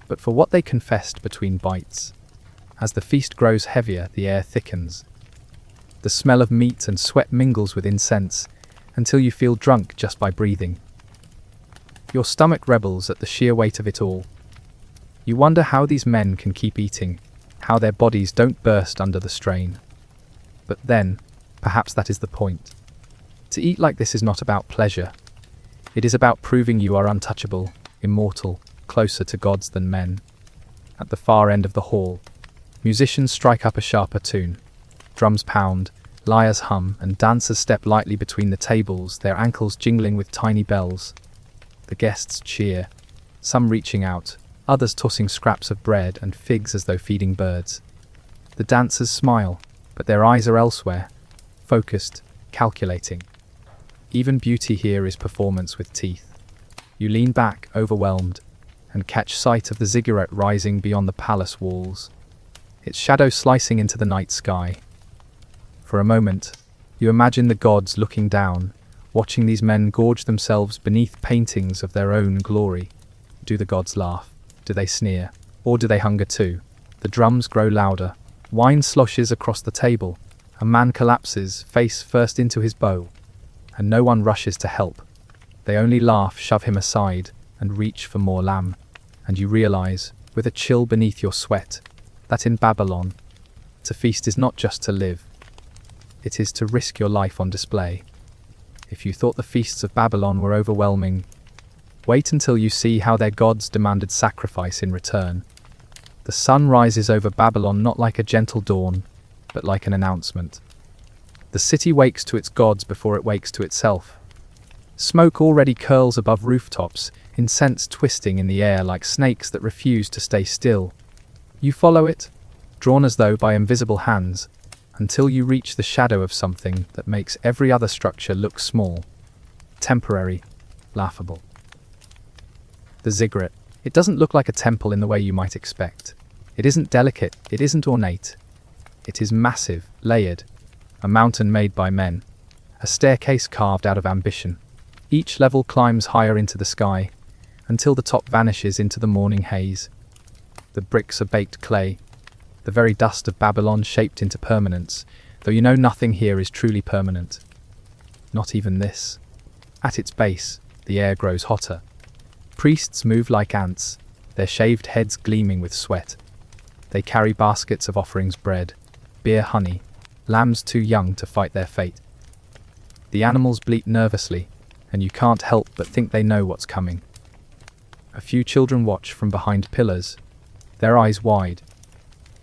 but for what they confessed between bites. As the feast grows heavier, the air thickens. The smell of meat and sweat mingles with incense, until you feel drunk just by breathing. Your stomach rebels at the sheer weight of it all. You wonder how these men can keep eating, how their bodies don't burst under the strain. But then, perhaps that is the point. To eat like this is not about pleasure. It is about proving you are untouchable, immortal, closer to gods than men. At the far end of the hall, musicians strike up a sharper tune. Drums pound, lyres hum, and dancers step lightly between the tables, their ankles jingling with tiny bells. The guests cheer, some reaching out, others tossing scraps of bread and figs as though feeding birds. The dancers smile, but their eyes are elsewhere, focused, calculating. Even beauty here is performance with teeth. You lean back, overwhelmed, and catch sight of the ziggurat rising beyond the palace walls. its shadow slicing into the night sky. For a moment, you imagine the gods looking down, watching these men gorge themselves beneath paintings of their own glory. Do the gods laugh? Do they sneer? Or do they hunger too? The drums grow louder. Wine sloshes across the table. A man collapses, face first into his bow. And no one rushes to help. They only laugh, shove him aside, and reach for more lamb. And you realize, with a chill beneath your sweat, that in Babylon, to feast is not just to live. It is to risk your life on display. If you thought the feasts of Babylon were overwhelming, wait until you see how their gods demanded sacrifice in return. The sun rises over Babylon not like a gentle dawn, but like an announcement. The city wakes to its gods before it wakes to itself. Smoke already curls above rooftops, incense twisting in the air like snakes that refuse to stay still. You follow it, drawn as though by invisible hands, until you reach the shadow of something that makes every other structure look small, temporary, laughable. The ziggurat. It doesn't look like a temple in the way you might expect. It isn't delicate, it isn't ornate. It is massive, layered, a mountain made by men, a staircase carved out of ambition. Each level climbs higher into the sky, until the top vanishes into the morning haze. The bricks are baked clay, the very dust of Babylon shaped into permanence, though you know nothing here is truly permanent. Not even this. At its base, the air grows hotter. Priests move like ants, their shaved heads gleaming with sweat. They carry baskets of offerings bread, beer, honey, lambs too young to fight their fate. The animals bleat nervously, and you can't help but think they know what's coming. A few children watch from behind pillars, their eyes wide,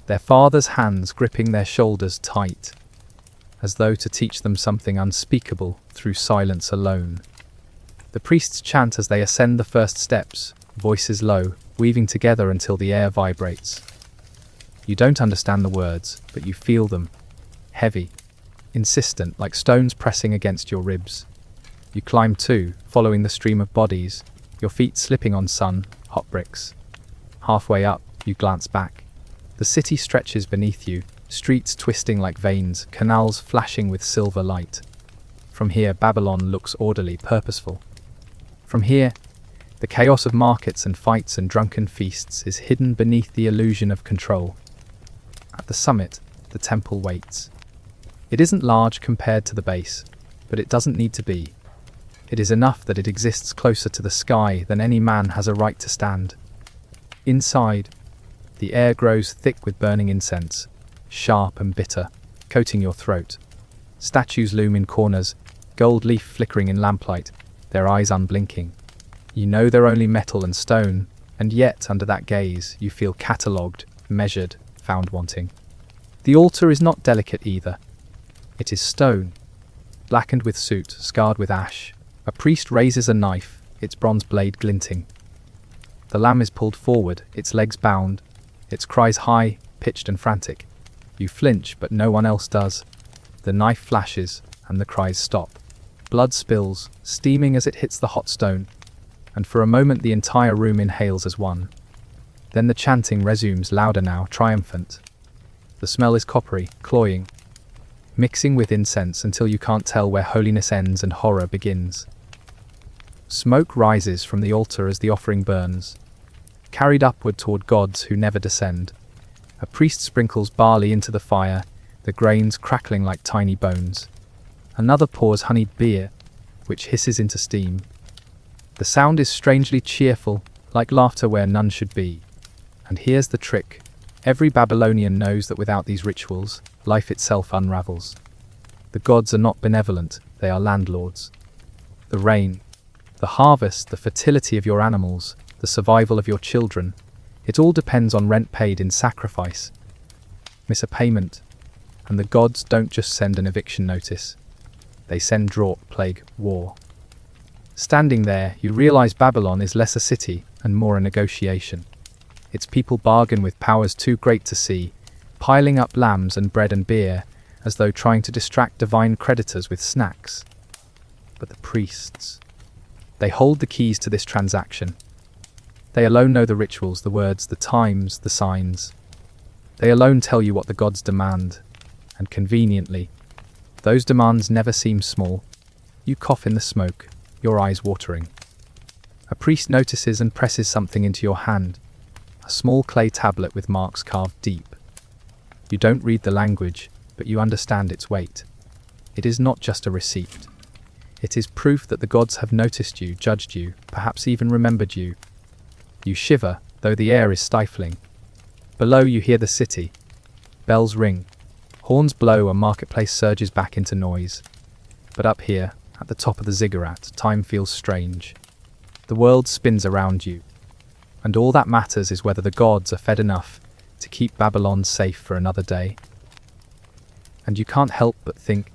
their father's hands gripping their shoulders tight, as though to teach them something unspeakable through silence alone. The priests chant as they ascend the first steps, voices low, weaving together until the air vibrates. You don't understand the words, but you feel them. Heavy, insistent, like stones pressing against your ribs. You climb too, following the stream of bodies, your feet slipping on sun, hot bricks. Halfway up, you glance back. The city stretches beneath you, streets twisting like veins, canals flashing with silver light. From here, Babylon looks orderly, purposeful. From here, the chaos of markets and fights and drunken feasts is hidden beneath the illusion of control. At the summit, the temple waits. It isn't large compared to the base, but it doesn't need to be. It is enough that it exists closer to the sky than any man has a right to stand. Inside, the air grows thick with burning incense, sharp and bitter, coating your throat. Statues loom in corners, gold leaf flickering in lamplight, their eyes unblinking. You know they're only metal and stone, and yet under that gaze you feel catalogued, measured, found wanting. The altar is not delicate either. It is stone, blackened with soot, scarred with ash. A priest raises a knife, its bronze blade glinting. The lamb is pulled forward, its legs bound, its cries high, pitched and frantic. You flinch, but no one else does. The knife flashes, and the cries stop. Blood spills, steaming as it hits the hot stone, and for a moment the entire room inhales as one. Then the chanting resumes, louder now, triumphant. The smell is coppery, cloying, mixing with incense until you can't tell where holiness ends and horror begins. Smoke rises from the altar as the offering burns, carried upward toward gods who never descend. A priest sprinkles barley into the fire, the grains crackling like tiny bones. Another pours honeyed beer, which hisses into steam. The sound is strangely cheerful, like laughter where none should be. And here's the trick. Every Babylonian knows that without these rituals, life itself unravels. The gods are not benevolent, they are landlords. The rain, the harvest, the fertility of your animals, the survival of your children, it all depends on rent paid in sacrifice. Miss a payment, and the gods don't just send an eviction notice. They send drought, plague, war. Standing there, you realize Babylon is less a city and more a negotiation. Its people bargain with powers too great to see, piling up lambs and bread and beer, as though trying to distract divine creditors with snacks. But the priests, they hold the keys to this transaction. They alone know the rituals, the words, the times, the signs. They alone tell you what the gods demand, and conveniently, those demands never seem small. You cough in the smoke, your eyes watering. A priest notices and presses something into your hand, a small clay tablet with marks carved deep. You don't read the language, but you understand its weight. It is not just a receipt. It is proof that the gods have noticed you, judged you, perhaps even remembered you. You shiver, though the air is stifling. Below you hear the city. Bells ring. Horns blow, a marketplace surges back into noise. But up here, at the top of the ziggurat, time feels strange. The world spins around you. And all that matters is whether the gods are fed enough to keep Babylon safe for another day. And you can't help but think,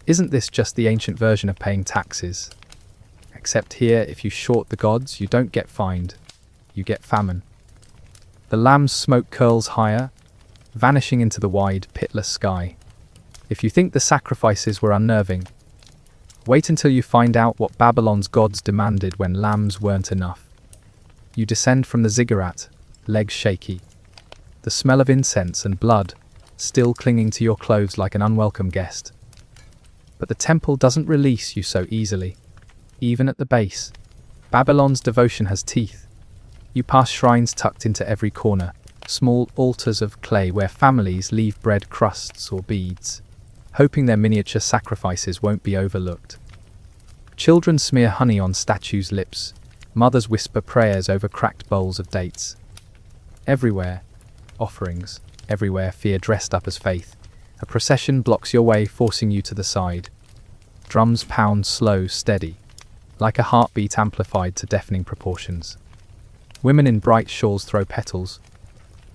isn't this just the ancient version of paying taxes? Except here, if you short the gods, you don't get fined. You get famine. The lamb's smoke curls higher, vanishing into the wide, pitless sky. If you think the sacrifices were unnerving, wait until you find out what Babylon's gods demanded when lambs weren't enough. You descend from the ziggurat, legs shaky. The smell of incense and blood still clinging to your clothes like an unwelcome guest. But the temple doesn't release you so easily. Even at the base, Babylon's devotion has teeth. You pass shrines tucked into every corner, small altars of clay where families leave bread crusts or beads, hoping their miniature sacrifices won't be overlooked. Children smear honey on statues' lips, mothers whisper prayers over cracked bowls of dates. Everywhere, offerings, everywhere fear dressed up as faith. A procession blocks your way, forcing you to the side. Drums pound slow, steady, like a heartbeat amplified to deafening proportions. Women in bright shawls throw petals,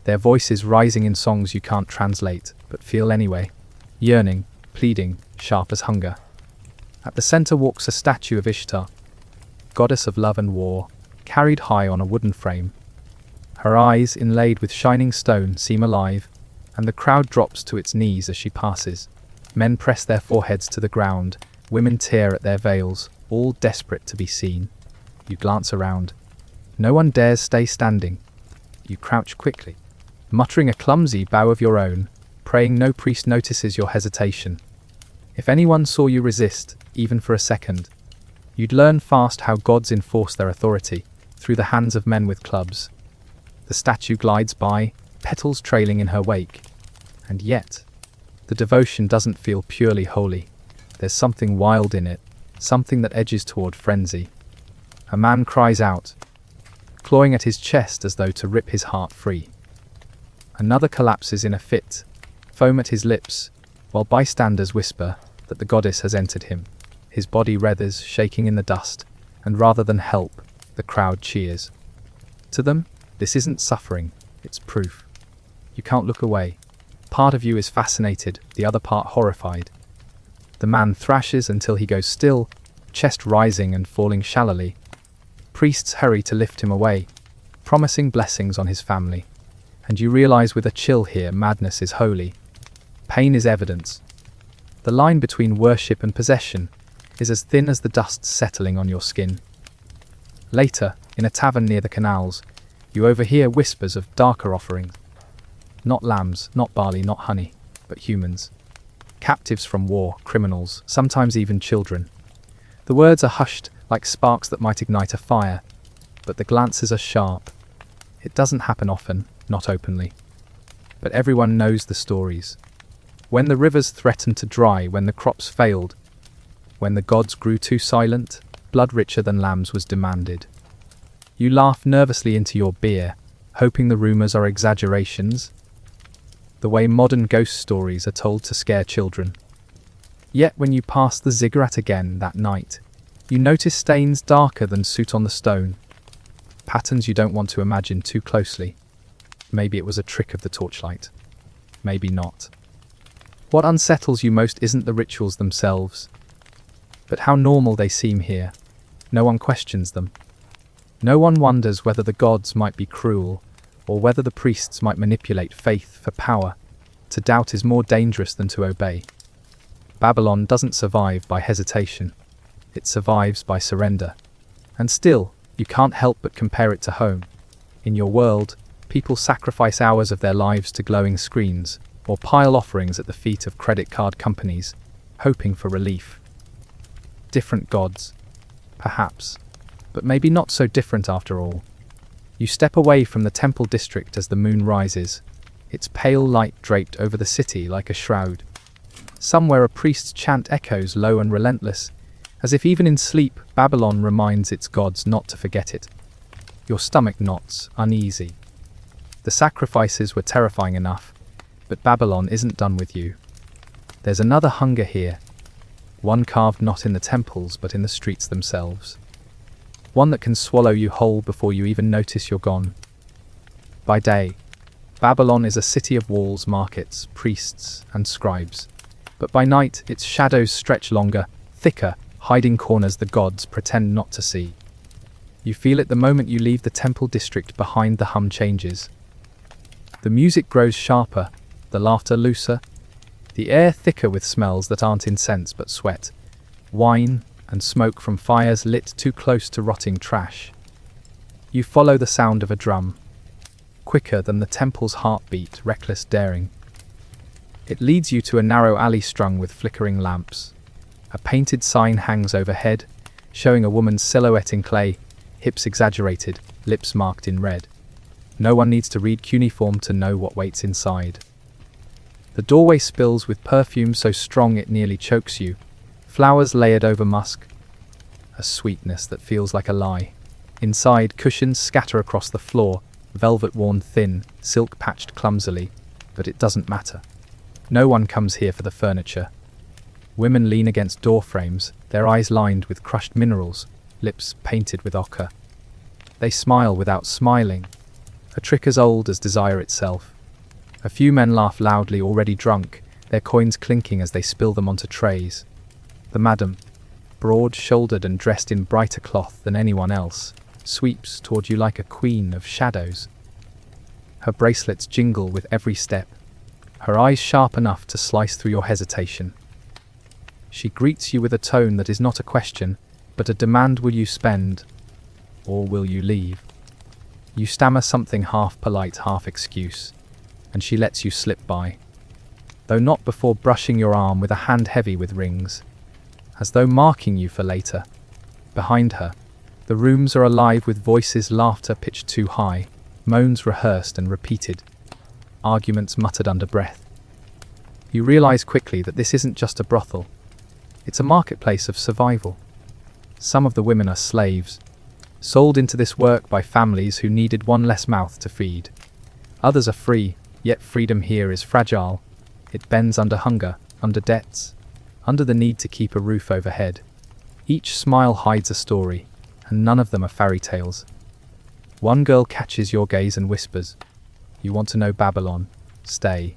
their voices rising in songs you can't translate, but feel anyway, yearning, pleading, sharp as hunger. At the center walks a statue of Ishtar, goddess of love and war, carried high on a wooden frame. Her eyes, inlaid with shining stone, seem alive, and the crowd drops to its knees as she passes. Men press their foreheads to the ground, women tear at their veils, all desperate to be seen. You glance around. No one dares stay standing. You crouch quickly, muttering a clumsy bow of your own, praying no priest notices your hesitation. If anyone saw you resist, even for a second, you'd learn fast how gods enforce their authority, through the hands of men with clubs. The statue glides by, petals trailing in her wake. And yet, the devotion doesn't feel purely holy. There's something wild in it, something that edges toward frenzy. A man cries out, clawing at his chest as though to rip his heart free. Another collapses in a fit, foam at his lips, while bystanders whisper that the goddess has entered him. His body writhers, shaking in the dust, and rather than help, the crowd cheers. To them, this isn't suffering, it's proof. You can't look away. Part of you is fascinated, the other part horrified. The man thrashes until he goes still, chest rising and falling shallowly. Priests hurry to lift him away, promising blessings on his family. And you realize with a chill here, madness is holy. Pain is evidence. The line between worship and possession is as thin as the dust settling on your skin. Later, in a tavern near the canals, you overhear whispers of darker offerings. Not lambs, not barley, not honey, but humans. Captives from war, criminals, sometimes even children. The words are hushed like sparks that might ignite a fire, but the glances are sharp. It doesn't happen often, not openly. But everyone knows the stories. When the rivers threatened to dry, when the crops failed, when the gods grew too silent, blood richer than lambs was demanded. You laugh nervously into your beer, hoping the rumors are exaggerations, the way modern ghost stories are told to scare children. Yet when you pass the ziggurat again that night, you notice stains darker than soot on the stone, patterns you don't want to imagine too closely. Maybe it was a trick of the torchlight. Maybe not. What unsettles you most isn't the rituals themselves, but how normal they seem here. No one questions them. No one wonders whether the gods might be cruel, or whether the priests might manipulate faith for power. To doubt is more dangerous than to obey. Babylon doesn't survive by hesitation. It survives by surrender. And still, you can't help but compare it to home. In your world, people people sacrifice hours of their lives to glowing screens, or pile offerings at the feet of credit card companies, hoping for relief. Different gods, perhaps, but maybe not so different after all. You step away from the temple district as the moon rises, its pale light draped over the city like a shroud. Somewhere a priest's chant echoes low and relentless, as if even in sleep Babylon reminds its gods not to forget it. Your stomach knots, uneasy. The sacrifices were terrifying enough, but Babylon isn't done with you. There's another hunger here, one carved not in the temples but in the streets themselves. One that can swallow you whole before you even notice you're gone. By day, Babylon is a city of walls, markets, priests, and scribes. But by night, its shadows stretch longer, thicker, hiding corners the gods pretend not to see. You feel it the moment you leave the temple district. Behind the hum changes. The music grows sharper, the laughter looser, the air thicker with smells that aren't incense but sweat, wine, and smoke from fires lit too close to rotting trash. You follow the sound of a drum, quicker than the temple's heartbeat, reckless daring. It leads you to a narrow alley strung with flickering lamps. A painted sign hangs overhead, showing a woman's silhouette in clay, hips exaggerated, lips marked in red. No one needs to read cuneiform to know what waits inside. The doorway spills with perfume so strong it nearly chokes you, flowers layered over musk, a sweetness that feels like a lie. Inside, cushions scatter across the floor, velvet worn thin, silk patched clumsily, but it doesn't matter. No one comes here for the furniture. Women lean against door frames, their eyes lined with crushed minerals, lips painted with ochre. They smile without smiling, a trick as old as desire itself. A few men laugh loudly, already drunk, their coins clinking as they spill them onto trays. The madam, broad-shouldered and dressed in brighter cloth than anyone else, sweeps toward you like a queen of shadows. Her bracelets jingle with every step, her eyes sharp enough to slice through your hesitation. She greets you with a tone that is not a question, but a demand: will you spend, or will you leave? You stammer something half polite, half excuse, and she lets you slip by, though not before brushing your arm with a hand heavy with rings, as though marking you for later. Behind her, the rooms are alive with voices, laughter pitched too high, moans rehearsed and repeated, arguments muttered under breath. You realize quickly that this isn't just a brothel. It's a marketplace of survival. Some of the women are slaves, sold into this work by families who needed one less mouth to feed. Others are free, yet freedom here is fragile. It bends under hunger, under debts, under the need to keep a roof overhead. Each smile hides a story, and none of them are fairy tales. One girl catches your gaze and whispers, "You want to know Babylon? Stay."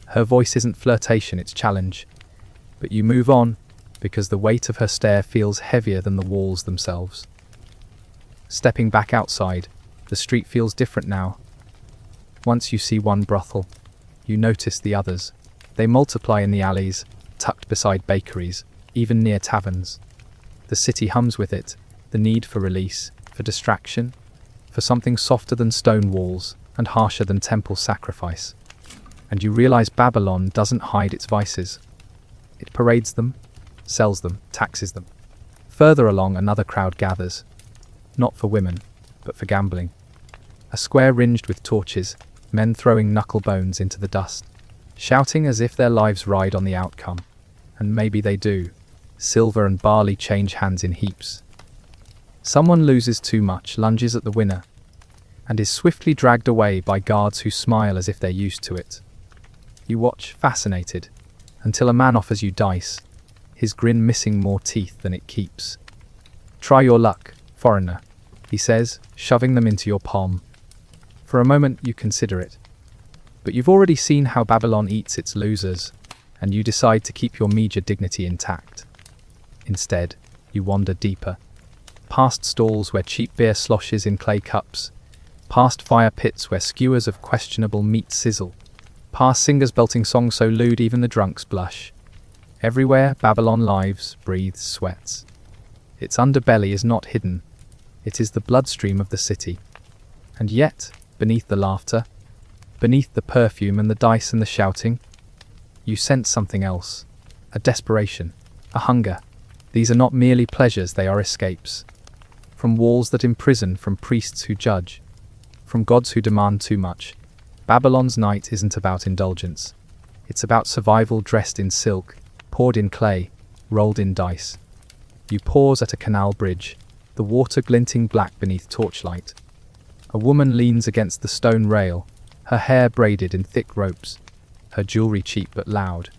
Her voice isn't flirtation, it's challenge. But you move on, because the weight of her stare feels heavier than the walls themselves. Stepping back outside, the street feels different now. Once you see one brothel, you notice the others. They multiply in the alleys, tucked beside bakeries, even near taverns. The city hums with it, the need for release, for distraction, for something softer than stone walls and harsher than temple sacrifice. And you realize Babylon doesn't hide its vices. It parades them, sells them, taxes them. Further along, another crowd gathers, not for women, but for gambling. A square ringed with torches, men throwing knuckle bones into the dust, shouting as if their lives ride on the outcome. And maybe they do. Silver and barley change hands in heaps. Someone loses too much, lunges at the winner, and is swiftly dragged away by guards who smile as if they're used to it. You watch, fascinated, until a man offers you dice, his grin missing more teeth than it keeps. "Try your luck, foreigner," he says, shoving them into your palm. For a moment you consider it. But you've already seen how Babylon eats its losers, and you decide to keep your meager dignity intact. Instead, you wander deeper, past stalls where cheap beer sloshes in clay cups, past fire pits where skewers of questionable meat sizzle, past singers belting songs so lewd even the drunks blush. Everywhere Babylon lives, breathes, sweats. Its underbelly is not hidden. It is the bloodstream of the city. And yet, beneath the laughter, beneath the perfume and the dice and the shouting, you sense something else, a desperation, a hunger. These are not merely pleasures, they are escapes. From walls that imprison, from priests who judge, from gods who demand too much. Babylon's night isn't about indulgence. It's about survival dressed in silk, poured in clay, rolled in dice. You pause at a canal bridge, the water glinting black beneath torchlight. A woman leans against the stone rail, her hair braided in thick ropes, her jewelry cheap but loud.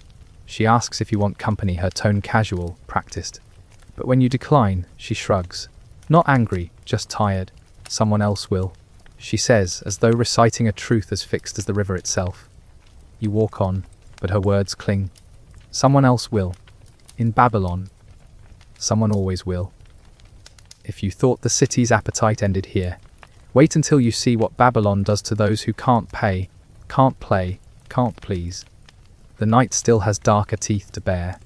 She asks if you want company, her tone casual, practiced. But when you decline, she shrugs. Not angry, just tired. Someone else will, she says, as though reciting a truth as fixed as the river itself. You walk on, but her words cling. Someone else will. In Babylon, someone always will. If you thought the city's appetite ended here, wait until you see what Babylon does to those who can't pay, can't play, can't please. The night still has darker teeth to bear.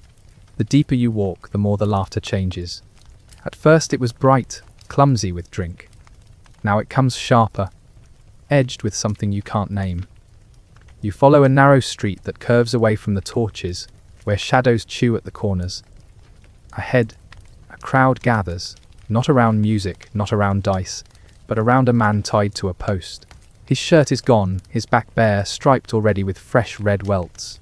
The deeper you walk, the more the laughter changes. At first it was bright, clumsy with drink. Now it comes sharper, edged with something you can't name. You follow a narrow street that curves away from the torches, where shadows chew at the corners. Ahead, a crowd gathers, not around music, not around dice, but around a man tied to a post. His shirt is gone, his back bare, striped already with fresh red welts.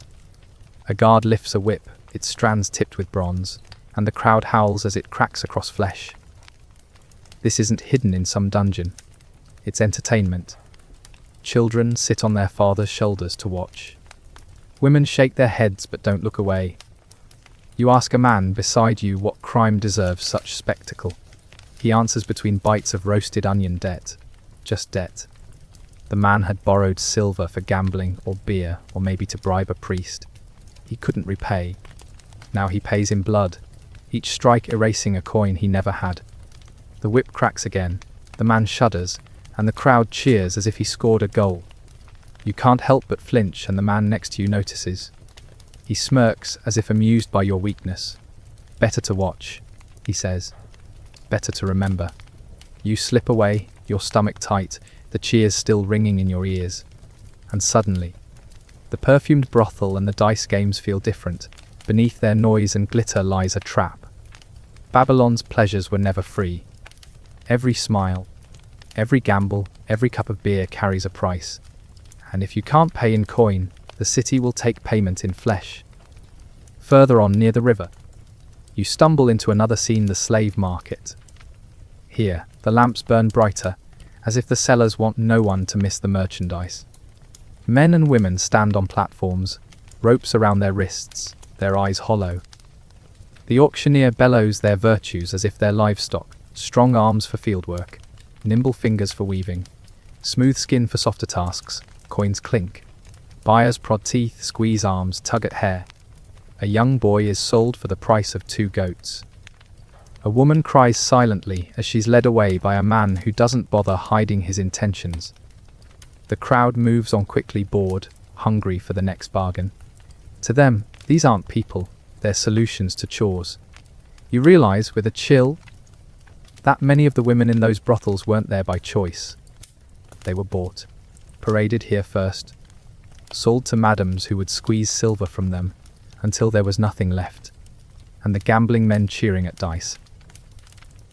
A guard lifts a whip, its strands tipped with bronze, and the crowd howls as it cracks across flesh. This isn't hidden in some dungeon. It's entertainment. Children sit on their father's shoulders to watch. Women shake their heads but don't look away. You ask a man beside you what crime deserves such spectacle. He answers between bites of roasted onion, debt. Just debt. The man had borrowed silver for gambling or beer or maybe to bribe a priest. He couldn't repay. Now he pays in blood, each strike erasing a coin he never had. The whip cracks again, the man shudders, and the crowd cheers as if he scored a goal. You can't help but flinch, and the man next to you notices. He smirks as if amused by your weakness. Better to watch, he says. Better to remember. You slip away, your stomach tight, the cheers still ringing in your ears. And suddenly, the perfumed brothel and the dice games feel different. Beneath their noise and glitter lies a trap. Babylon's pleasures were never free. Every smile, every gamble, every cup of beer carries a price. And if you can't pay in coin, the city will take payment in flesh. Further on, near the river, you stumble into another scene, the slave market. Here, the lamps burn brighter, as if the sellers want no one to miss the merchandise. Men and women stand on platforms, ropes around their wrists, their eyes hollow. The auctioneer bellows their virtues as if they're livestock, strong arms for fieldwork, nimble fingers for weaving, smooth skin for softer tasks. Coins clink. Buyers prod teeth, squeeze arms, tug at hair. A young boy is sold for the price of 2 goats. A woman cries silently as she's led away by a man who doesn't bother hiding his intentions. The crowd moves on quickly, bored, hungry for the next bargain. To them, these aren't people, they're solutions to chores. You realize with a chill that many of the women in those brothels weren't there by choice. They were bought, paraded here first, sold to madams who would squeeze silver from them until there was nothing left, and the gambling men cheering at dice.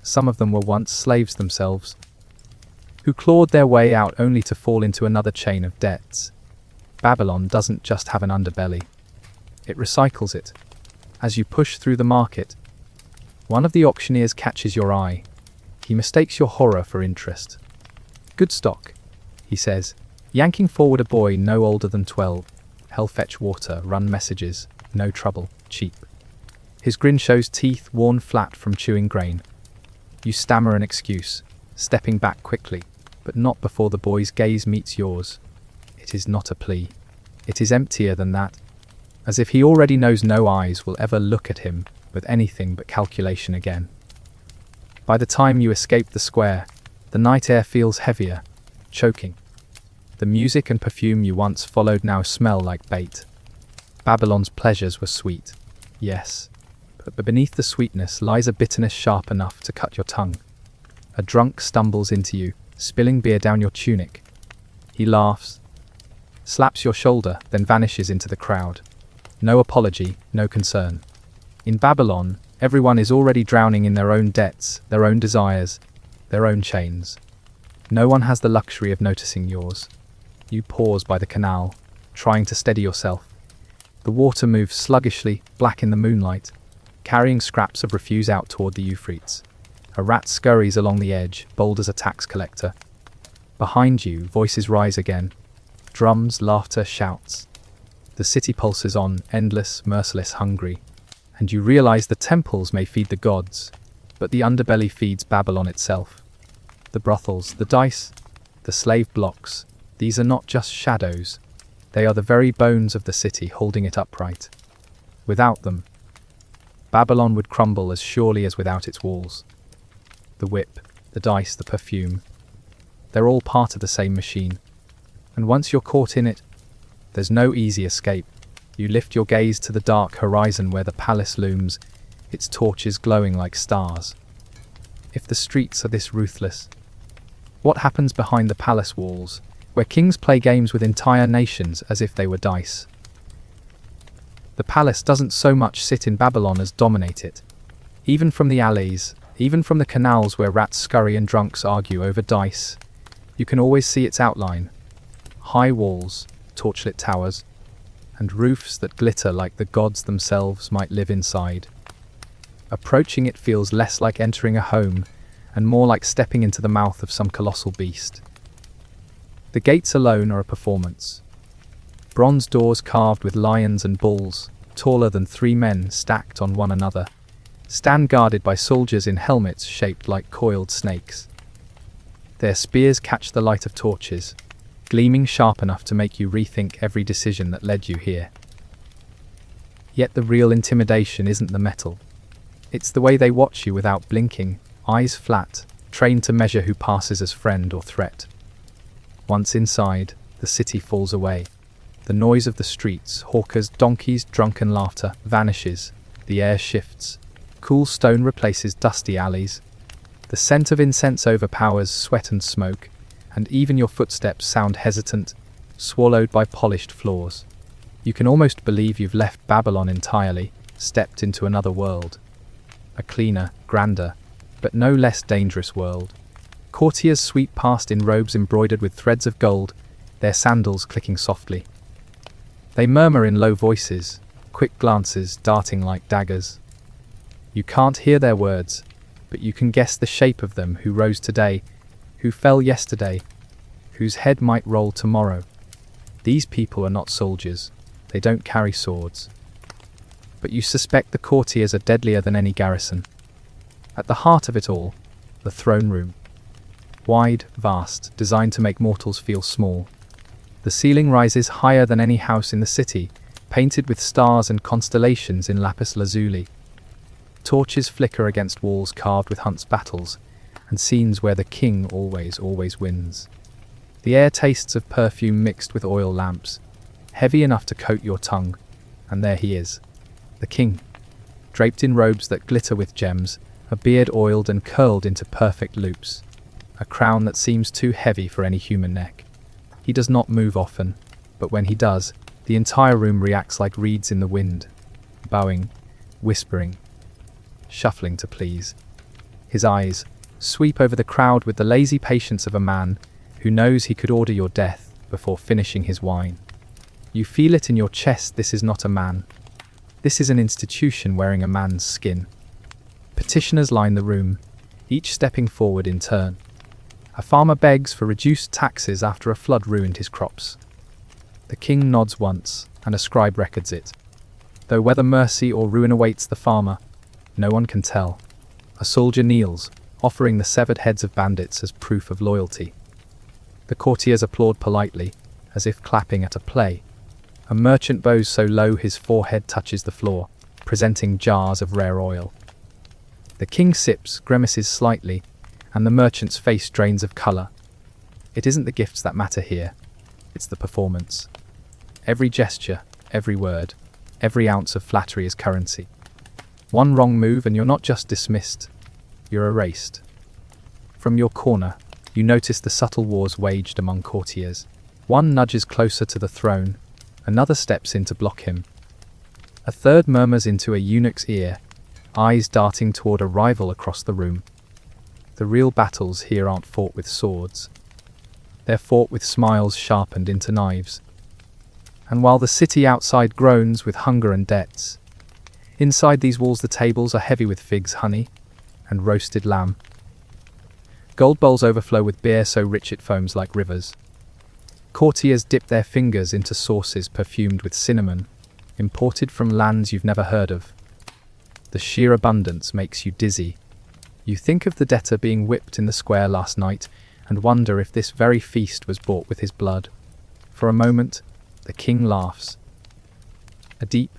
Some of them were once slaves themselves, who clawed their way out only to fall into another chain of debts. Babylon doesn't just have an underbelly. It recycles it. As you push through the market, one of the auctioneers catches your eye. He mistakes your horror for interest. "Good stock," he says, yanking forward a boy no older than 12. "Hell fetch water, run messages, no trouble, cheap." His grin shows teeth worn flat from chewing grain. You stammer an excuse, stepping back quickly, but not before the boy's gaze meets yours. It is not a plea. It is emptier than that, as if he already knows no eyes will ever look at him with anything but calculation again. By the time you escape the square, the night air feels heavier, choking. The music and perfume you once followed now smell like bait. Babylon's pleasures were sweet, yes, but beneath the sweetness lies a bitterness sharp enough to cut your tongue. A drunk stumbles into you, spilling beer down your tunic. He laughs, slaps your shoulder, then vanishes into the crowd. No apology, no concern. In Babylon, everyone is already drowning in their own debts, their own desires, their own chains. No one has the luxury of noticing yours. You pause by the canal, trying to steady yourself. The water moves sluggishly, black in the moonlight, carrying scraps of refuse out toward the Euphrates. A rat scurries along the edge, bold as a tax collector. Behind you, voices rise again. Drums, laughter, shouts. The city pulses on, endless, merciless, hungry. And you realize the temples may feed the gods, but the underbelly feeds Babylon itself. The brothels, the dice, the slave blocks, these are not just shadows. They are the very bones of the city holding it upright. Without them, Babylon would crumble as surely as without its walls. The whip, the dice, the perfume, they're all part of the same machine. And once you're caught in it, there's no easy escape. You lift your gaze to the dark horizon where the palace looms, its torches glowing like stars. If the streets are this ruthless, what happens behind the palace walls, where kings play games with entire nations as if they were dice? The palace doesn't so much sit in Babylon as dominate it. Even from the alleys, even from the canals where rats scurry and drunks argue over dice, you can always see its outline. High walls, torchlit towers, and roofs that glitter like the gods themselves might live inside. Approaching it feels less like entering a home, and more like stepping into the mouth of some colossal beast. The gates alone are a performance. Bronze doors carved with lions and bulls, taller than 3 men stacked on one another, stand guarded by soldiers in helmets shaped like coiled snakes. Their spears catch the light of torches, gleaming sharp enough to make you rethink every decision that led you here. Yet the real intimidation isn't the metal. It's the way they watch you without blinking, eyes flat, trained to measure who passes as friend or threat. Once inside, the city falls away. The noise of the streets, hawkers, donkeys, drunken laughter, vanishes. The air shifts. Cool stone replaces dusty alleys. The scent of incense overpowers sweat and smoke, and even your footsteps sound hesitant, swallowed by polished floors. You can almost believe you've left Babylon entirely, stepped into another world. A cleaner, grander, but no less dangerous world. Courtiers sweep past in robes embroidered with threads of gold, their sandals clicking softly. They murmur in low voices, quick glances darting like daggers. You can't hear their words, but you can guess the shape of them, who rose today, who fell yesterday, whose head might roll tomorrow. These people are not soldiers, they don't carry swords. But you suspect the courtiers are deadlier than any garrison. At the heart of it all, the throne room. Wide, vast, designed to make mortals feel small. The ceiling rises higher than any house in the city, painted with stars and constellations in lapis lazuli. Torches flicker against walls carved with hunts' battles, and scenes where the king always wins. The air tastes of perfume mixed with oil lamps, heavy enough to coat your tongue, and there he is, the king, draped in robes that glitter with gems, a beard oiled and curled into perfect loops, a crown that seems too heavy for any human neck. He does not move often, but when he does, the entire room reacts like reeds in the wind, bowing, whispering, shuffling to please. His eyes sweep over the crowd with the lazy patience of a man who knows he could order your death before finishing his wine. You feel it in your chest. This is not a man. This is an institution wearing a man's skin. Petitioners line the room, each stepping forward in turn. A farmer begs for reduced taxes after a flood ruined his crops. The king nods once, and a scribe records it. Though whether mercy or ruin awaits the farmer, no one can tell. A soldier kneels, offering the severed heads of bandits as proof of loyalty. The courtiers applaud politely, as if clapping at a play. A merchant bows so low his forehead touches the floor, presenting jars of rare oil. The king sips, grimaces slightly, and the merchant's face drains of colour. It isn't the gifts that matter here, it's the performance. Every gesture, every word, every ounce of flattery is currency. One wrong move and you're not just dismissed, you're erased. From your corner, you notice the subtle wars waged among courtiers. One nudges closer to the throne, another steps in to block him. A third murmurs into a eunuch's ear, eyes darting toward a rival across the room. The real battles here aren't fought with swords. They're fought with smiles sharpened into knives. And while the city outside groans with hunger and debts, inside these walls the tables are heavy with figs, honey, and roasted lamb. Gold bowls overflow with beer so rich it foams like rivers. Courtiers dip their fingers into sauces perfumed with cinnamon, imported from lands you've never heard of. The sheer abundance makes you dizzy. You think of the debtor being whipped in the square last night and wonder if this very feast was bought with his blood. For a moment, the king laughs. A deep,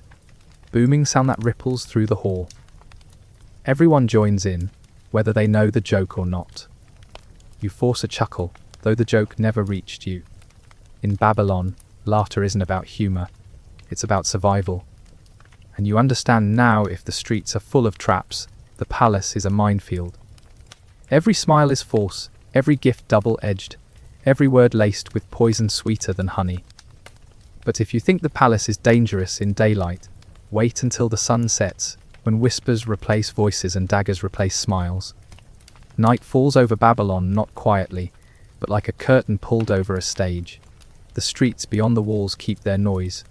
booming sound that ripples through the hall. Everyone joins in, whether they know the joke or not. You force a chuckle, though the joke never reached you. In Babylon, laughter isn't about humor, it's about survival. And you understand now if the streets are full of traps, the palace is a minefield. Every smile is false, every gift double-edged, every word laced with poison sweeter than honey. But if you think the palace is dangerous in daylight, wait until the sun sets, when whispers replace voices and daggers replace smiles. Night falls over Babylon not quietly, but like a curtain pulled over a stage. The streets beyond the walls keep their noise.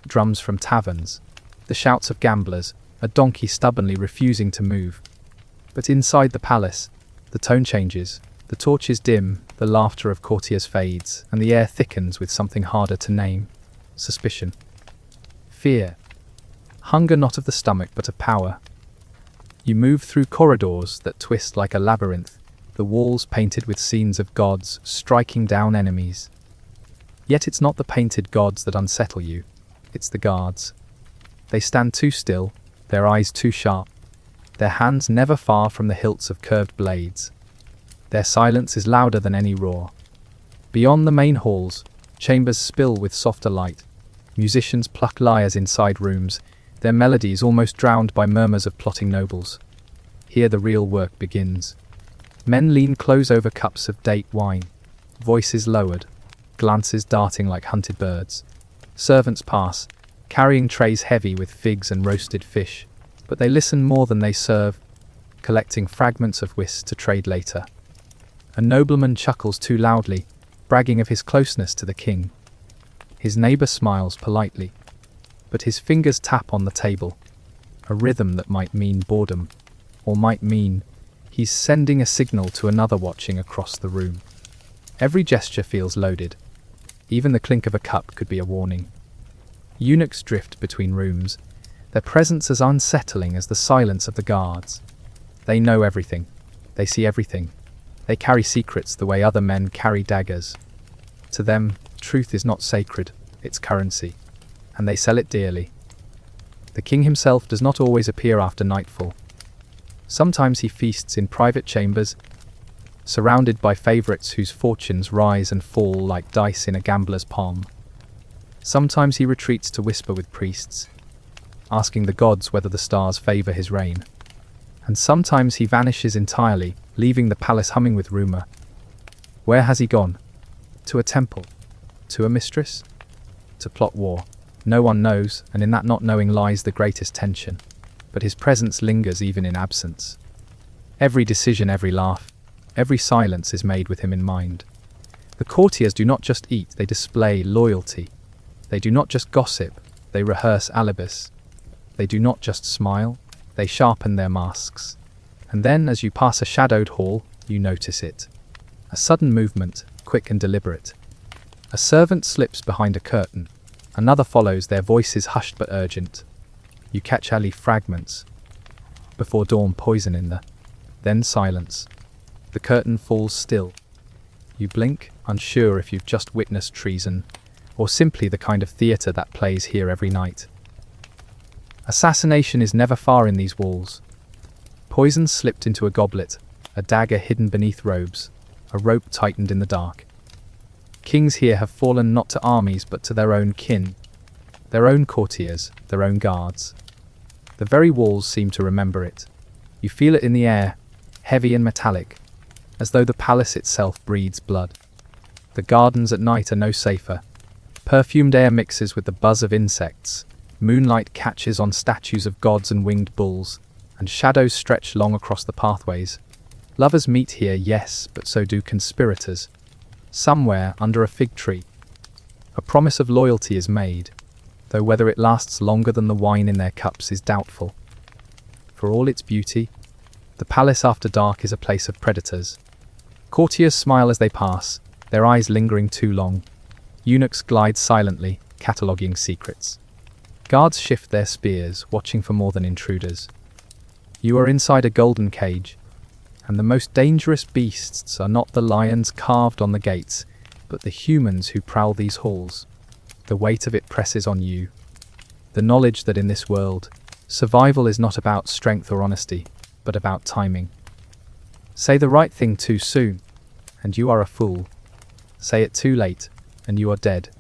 Drums from taverns, the shouts of gamblers, a donkey stubbornly refusing to move. But inside the palace, the tone changes, the torches dim, the laughter of courtiers fades, and the air thickens with something harder to name. Suspicion. Fear. Hunger not of the stomach but of power. You move through corridors that twist like a labyrinth, the walls painted with scenes of gods striking down enemies. Yet it's not the painted gods that unsettle you, it's the guards. They stand too still, their eyes too sharp, their hands never far from the hilts of curved blades. Their silence is louder than any roar. Beyond the main halls, chambers spill with softer light. Musicians pluck lyres inside rooms, their melodies almost drowned by murmurs of plotting nobles. Here the real work begins. Men lean close over cups of date wine, voices lowered, glances darting like hunted birds. Servants pass, carrying trays heavy with figs and roasted fish, but they listen more than they serve, collecting fragments of whist to trade later. A nobleman chuckles too loudly, bragging of his closeness to the king. His neighbor smiles politely, but his fingers tap on the table, a rhythm that might mean boredom, or might mean he's sending a signal to another watching across the room. Every gesture feels loaded. Even the clink of a cup could be a warning. Eunuchs drift between rooms, their presence as unsettling as the silence of the guards. They know everything. They see everything. They carry secrets the way other men carry daggers. To them, truth is not sacred, it's currency, and they sell it dearly. The king himself does not always appear after nightfall. Sometimes he feasts in private chambers, surrounded by favorites whose fortunes rise and fall like dice in a gambler's palm. Sometimes he retreats to whisper with priests, asking the gods whether the stars favor his reign. And sometimes he vanishes entirely, leaving the palace humming with rumor. Where has he gone? To a temple? To a mistress? To plot war? No one knows, and in that not knowing lies the greatest tension. But his presence lingers even in absence. Every decision, every laugh, every silence is made with him in mind. The courtiers do not just eat, they display loyalty. They do not just gossip, they rehearse alibis. They do not just smile, they sharpen their masks. And then, as you pass a shadowed hall, you notice it. A sudden movement, quick and deliberate. A servant slips behind a curtain. Another follows, their voices hushed but urgent. You catch Ali fragments. Before dawn, poison in the... Then silence. The curtain falls still. You blink, unsure if you've just witnessed treason, or simply the kind of theatre that plays here every night. Assassination is never far in these walls. Poison slipped into a goblet, a dagger hidden beneath robes, a rope tightened in the dark. Kings here have fallen not to armies but to their own kin, their own courtiers, their own guards. The very walls seem to remember it. You feel it in the air, heavy and metallic, as though the palace itself breathes blood. The gardens at night are no safer. Perfumed air mixes with the buzz of insects, moonlight catches on statues of gods and winged bulls, and shadows stretch long across the pathways. Lovers meet here, yes, but so do conspirators. Somewhere under a fig tree. A promise of loyalty is made, though whether it lasts longer than the wine in their cups is doubtful. For all its beauty, the palace after dark is a place of predators. Courtiers smile as they pass, their eyes lingering too long. Eunuchs glide silently, cataloguing secrets. Guards shift their spears, watching for more than intruders. You are inside a golden cage, and the most dangerous beasts are not the lions carved on the gates, but the humans who prowl these halls. The weight of it presses on you. The knowledge that in this world, survival is not about strength or honesty, but about timing. Say the right thing too soon, and you are a fool. Say it too late, and you are dead.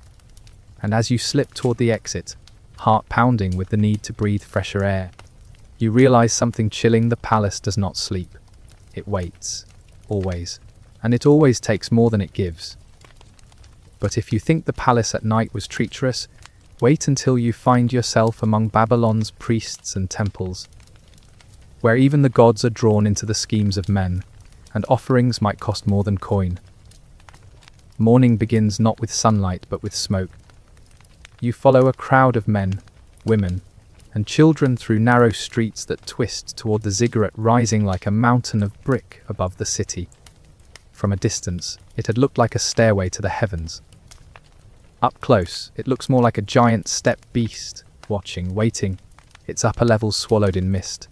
And as you slip toward the exit, heart pounding with the need to breathe fresher air, you realize something chilling: the palace does not sleep. It waits. Always. And it always takes more than it gives. But if you think the palace at night was treacherous, wait until you find yourself among Babylon's priests and temples, where even the gods are drawn into the schemes of men, and offerings might cost more than coin. Morning begins not with sunlight but with smoke. You follow a crowd of men, women, and children through narrow streets that twist toward the ziggurat rising like a mountain of brick above the city. From a distance, it had looked like a stairway to the heavens. Up close, it looks more like a giant steppe beast, watching, waiting, its upper levels swallowed in mist.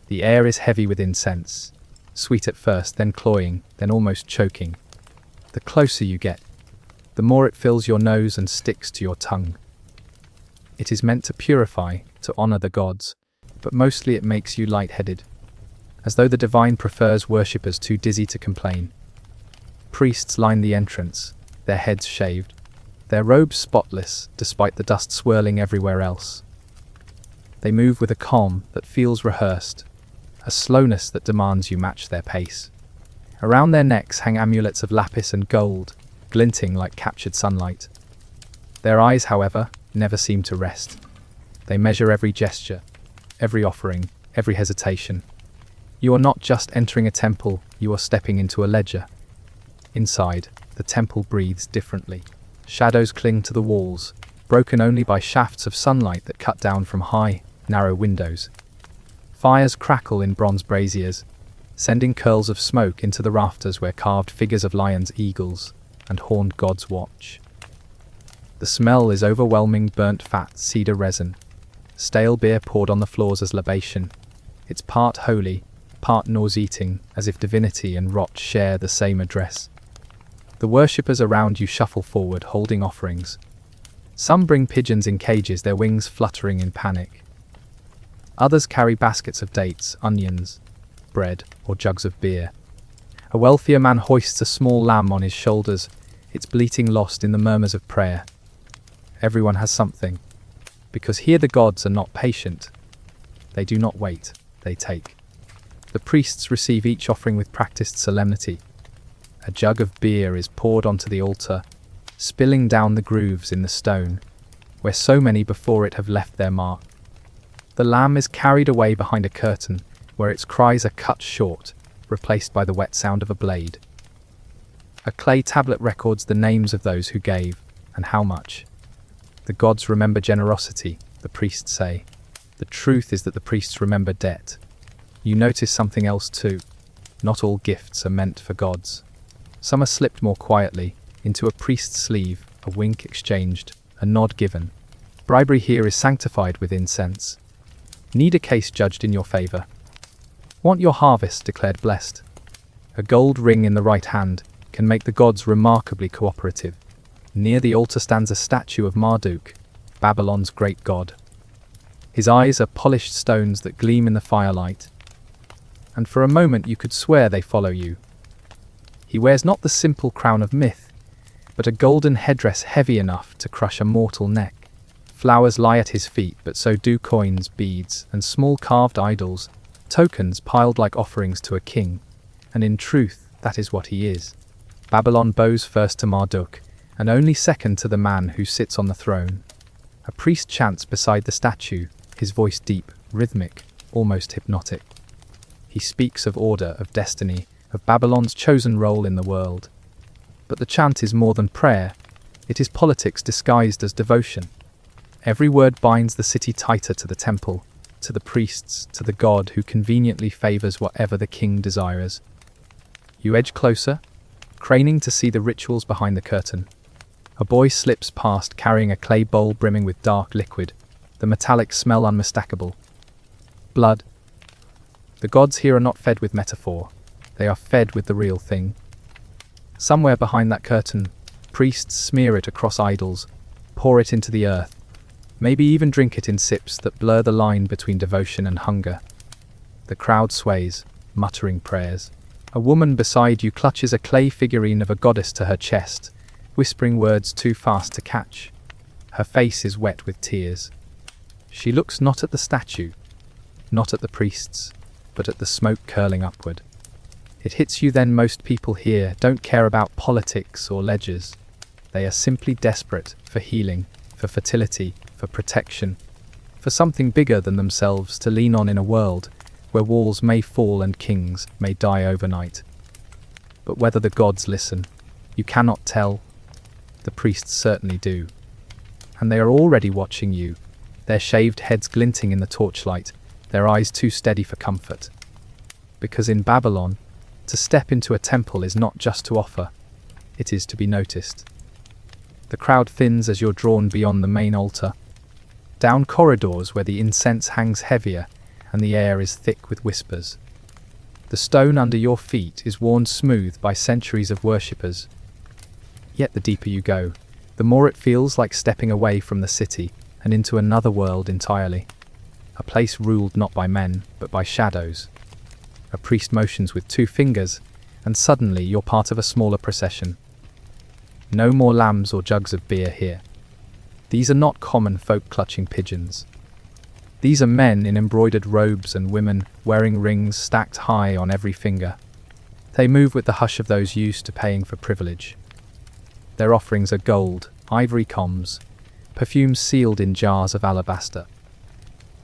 The air is heavy with incense, sweet at first, then cloying, then almost choking. The closer you get, the more it fills your nose and sticks to your tongue. It is meant to purify, to honor the gods, but mostly it makes you lightheaded, as though the divine prefers worshippers too dizzy to complain. Priests line the entrance, their heads shaved, their robes spotless despite the dust swirling everywhere else. They move with a calm that feels rehearsed, a slowness that demands you match their pace. Around their necks hang amulets of lapis and gold, glinting like captured sunlight. Their eyes, however, never seem to rest. They measure every gesture, every offering, every hesitation. You are not just entering a temple, you are stepping into a ledger. Inside, the temple breathes differently. Shadows cling to the walls, broken only by shafts of sunlight that cut down from high, narrow windows. Fires crackle in bronze braziers, sending curls of smoke into the rafters where carved figures of lions, eagles, and horned gods watch. The smell is overwhelming: burnt fat, cedar resin, stale beer poured on the floors as libation. It's part holy, part nauseating, as if divinity and rot share the same address. The worshippers around you shuffle forward, holding offerings. Some bring pigeons in cages, their wings fluttering in panic. Others carry baskets of dates, onions, bread, or jugs of beer. A wealthier man hoists a small lamb on his shoulders, its bleating lost in the murmurs of prayer. Everyone has something, because here the gods are not patient. They do not wait, they take. The priests receive each offering with practiced solemnity. A jug of beer is poured onto the altar, spilling down the grooves in the stone, where so many before it have left their mark. The lamb is carried away behind a curtain, where its cries are cut short, replaced by the wet sound of a blade. A clay tablet records the names of those who gave, and how much. The gods remember generosity, the priests say. The truth is that the priests remember debt. You notice something else too. Not all gifts are meant for gods. Some are slipped more quietly, into a priest's sleeve, a wink exchanged, a nod given. Bribery here is sanctified with incense. Need a case judged in your favor. Want your harvest declared blessed. A gold ring in the right hand can make the gods remarkably cooperative. Near the altar stands a statue of Marduk, Babylon's great god. His eyes are polished stones that gleam in the firelight, and for a moment you could swear they follow you. He wears not the simple crown of myth, but a golden headdress heavy enough to crush a mortal neck. Flowers lie at his feet, but so do coins, beads, and small carved idols, tokens piled like offerings to a king, and in truth, that is what he is. Babylon bows first to Marduk, and only second to the man who sits on the throne. A priest chants beside the statue, his voice deep, rhythmic, almost hypnotic. He speaks of order, of destiny, of Babylon's chosen role in the world. But the chant is more than prayer. It is politics disguised as devotion. Every word binds the city tighter to the temple, to the priests, to the god who conveniently favors whatever the king desires. You edge closer, craning to see the rituals behind the curtain. A boy slips past carrying a clay bowl brimming with dark liquid, the metallic smell unmistakable. Blood. The gods here are not fed with metaphor, they are fed with the real thing. Somewhere behind that curtain, priests smear it across idols, pour it into the earth, maybe even drink it in sips that blur the line between devotion and hunger. The crowd sways, muttering prayers. A woman beside you clutches a clay figurine of a goddess to her chest, whispering words too fast to catch. Her face is wet with tears. She looks not at the statue, not at the priests, but at the smoke curling upward. It hits you then most people here don't care about politics or ledgers. They are simply desperate for healing, for fertility, for protection, for something bigger than themselves to lean on in a world where walls may fall and kings may die overnight. But whether the gods listen, you cannot tell. The priests certainly do. And they are already watching you, their shaved heads glinting in the torchlight, their eyes too steady for comfort. Because in Babylon, to step into a temple is not just to offer, it is to be noticed. The crowd thins as you're drawn beyond the main altar, down corridors where the incense hangs heavier and the air is thick with whispers. The stone under your feet is worn smooth by centuries of worshippers. Yet the deeper you go, the more it feels like stepping away from the city and into another world entirely. A place ruled not by men, but by shadows. A priest motions with 2 fingers, and suddenly you're part of a smaller procession. No more lambs or jugs of beer here. These are not common folk clutching pigeons. These are men in embroidered robes and women wearing rings stacked high on every finger. They move with the hush of those used to paying for privilege. Their offerings are gold, ivory combs, perfumes sealed in jars of alabaster.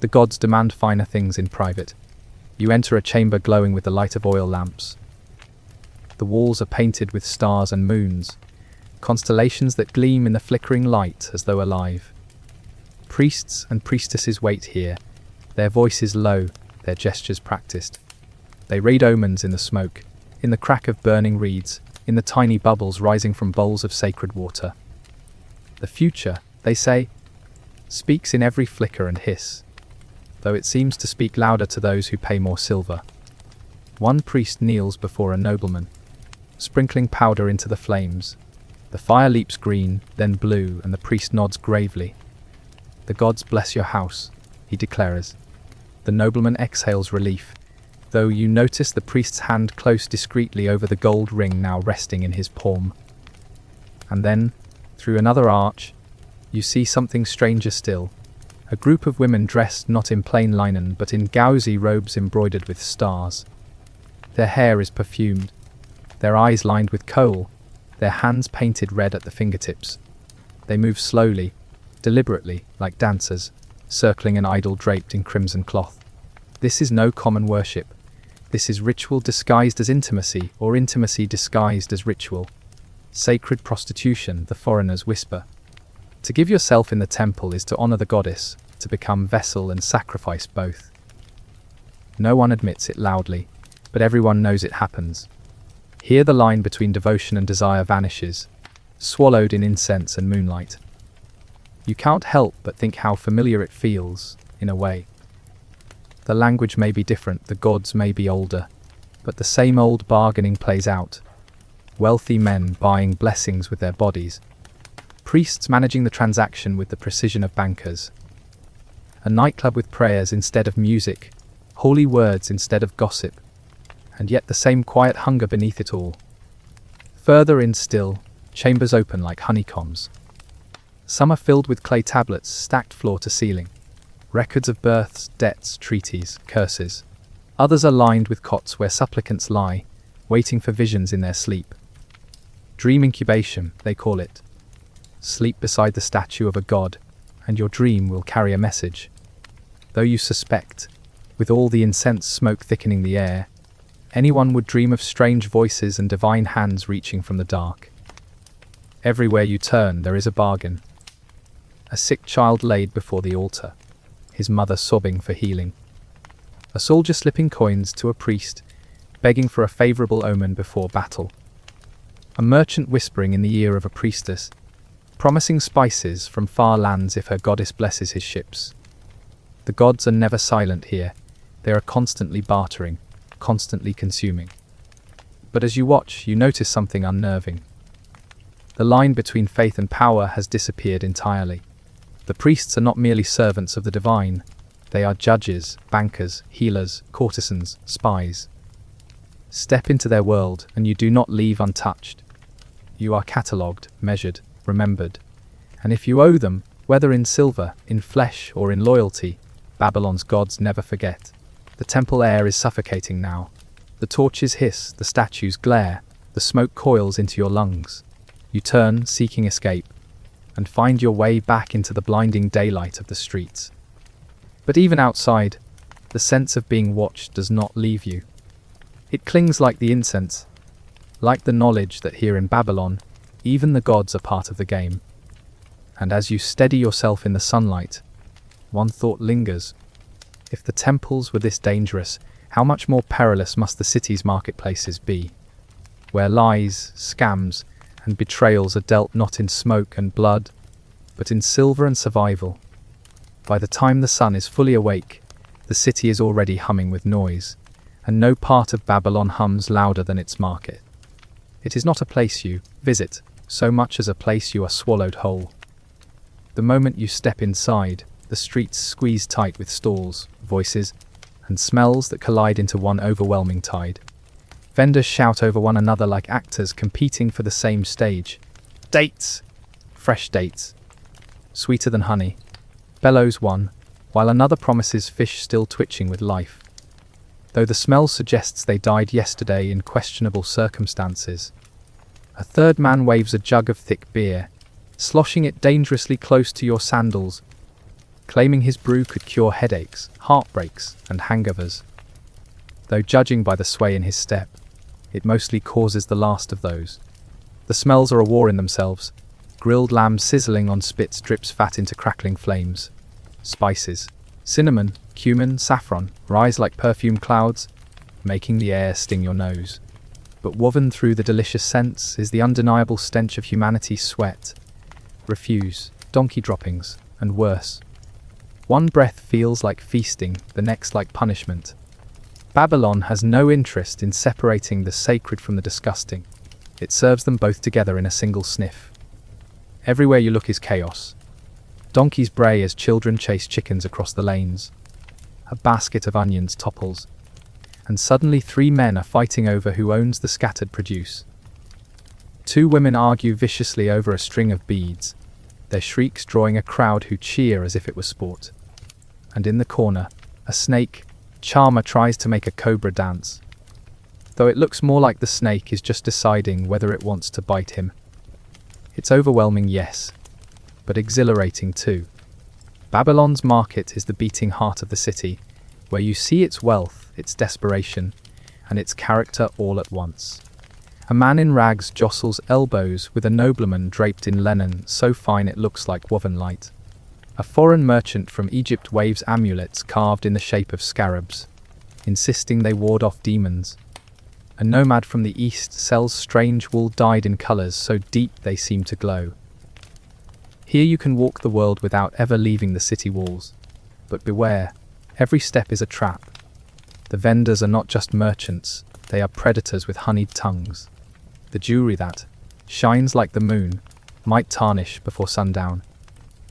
The gods demand finer things in private. You enter a chamber glowing with the light of oil lamps. The walls are painted with stars and moons, constellations that gleam in the flickering light as though alive. Priests and priestesses wait here, their voices low, their gestures practiced. They read omens in the smoke, in the crack of burning reeds, in the tiny bubbles rising from bowls of sacred water. The future, they say, speaks in every flicker and hiss, though it seems to speak louder to those who pay more silver. One priest kneels before a nobleman, sprinkling powder into the flames. The fire leaps green, then blue, and the priest nods gravely. "The gods bless your house," he declares. The nobleman exhales relief, though you notice the priest's hand close discreetly over the gold ring now resting in his palm. And then, through another arch, you see something stranger still. A group of women dressed not in plain linen but in gauzy robes embroidered with stars. Their hair is perfumed, their eyes lined with kohl, their hands painted red at the fingertips. They move slowly, deliberately, like dancers, circling an idol draped in crimson cloth. This is no common worship. This is ritual disguised as intimacy, or intimacy disguised as ritual. Sacred prostitution, the foreigners whisper. To give yourself in the temple is to honor the goddess, to become vessel and sacrifice both. No one admits it loudly, but everyone knows it happens. Here the line between devotion and desire vanishes, swallowed in incense and moonlight. You can't help but think how familiar it feels, in a way. The language may be different, the gods may be older, but the same old bargaining plays out. Wealthy men buying blessings with their bodies. Priests managing the transaction with the precision of bankers. A nightclub with prayers instead of music, holy words instead of gossip, and yet the same quiet hunger beneath it all. Further in still, chambers open like honeycombs. Some are filled with clay tablets stacked floor to ceiling. Records of births, debts, treaties, curses. Others are lined with cots where supplicants lie, waiting for visions in their sleep. Dream incubation, they call it. Sleep beside the statue of a god, and your dream will carry a message. Though you suspect, with all the incense smoke thickening the air, anyone would dream of strange voices and divine hands reaching from the dark. Everywhere you turn, there is a bargain. A sick child laid before the altar, his mother sobbing for healing. A soldier slipping coins to a priest, begging for a favorable omen before battle. A merchant whispering in the ear of a priestess, promising spices from far lands if her goddess blesses his ships. The gods are never silent here. They are constantly bartering, constantly consuming. But as you watch, you notice something unnerving. The line between faith and power has disappeared entirely. The priests are not merely servants of the divine. They are judges, bankers, healers, courtesans, spies. Step into their world, and you do not leave untouched. You are catalogued, measured, remembered. And if you owe them, whether in silver, in flesh, or in loyalty, Babylon's gods never forget. The temple air is suffocating now. The torches hiss, the statues glare, the smoke coils into your lungs. You turn, seeking escape, and find your way back into the blinding daylight of the streets. But even outside, the sense of being watched does not leave you. It clings like the incense, like the knowledge that here in Babylon, even the gods are part of the game. And as you steady yourself in the sunlight, one thought lingers. If the temples were this dangerous, how much more perilous must the city's marketplaces be, where lies, scams, and betrayals are dealt not in smoke and blood, but in silver and survival. By the time the sun is fully awake, the city is already humming with noise, and no part of Babylon hums louder than its market. It is not a place you visit, so much as a place you are swallowed whole. The moment you step inside, the streets squeeze tight with stalls, voices, and smells that collide into one overwhelming tide. Vendors shout over one another like actors competing for the same stage. Dates! Fresh dates. Sweeter than honey. Bellows one, while another promises fish still twitching with life. Though the smell suggests they died yesterday in questionable circumstances. A third man waves a jug of thick beer, sloshing it dangerously close to your sandals, claiming his brew could cure headaches, heartbreaks, and hangovers. Though judging by the sway in his step, it mostly causes the last of those. The smells are a war in themselves. Grilled lamb sizzling on spits drips fat into crackling flames. Spices, cinnamon, cumin, saffron, rise like perfume clouds, making the air sting your nose. But woven through the delicious scents is the undeniable stench of humanity's sweat, refuse, donkey droppings, and worse. One breath feels like feasting, the next like punishment. Babylon has no interest in separating the sacred from the disgusting. It serves them both together in a single sniff. Everywhere you look is chaos. Donkeys bray as children chase chickens across the lanes. A basket of onions topples. And suddenly 3 men are fighting over who owns the scattered produce. 2 women argue viciously over a string of beads, their shrieks drawing a crowd who cheer as if it was sport. And in the corner, a snake charmer tries to make a cobra dance, though it looks more like the snake is just deciding whether it wants to bite him. It's overwhelming, yes, but exhilarating too. Babylon's market is the beating heart of the city, where you see its wealth, its desperation, and its character all at once. A man in rags jostles elbows with a nobleman draped in linen so fine it looks like woven light. A foreign merchant from Egypt waves amulets carved in the shape of scarabs, insisting they ward off demons. A nomad from the east sells strange wool dyed in colours so deep they seem to glow. Here you can walk the world without ever leaving the city walls. But beware, every step is a trap. The vendors are not just merchants, they are predators with honeyed tongues. The jewelry that shines like the moon might tarnish before sundown.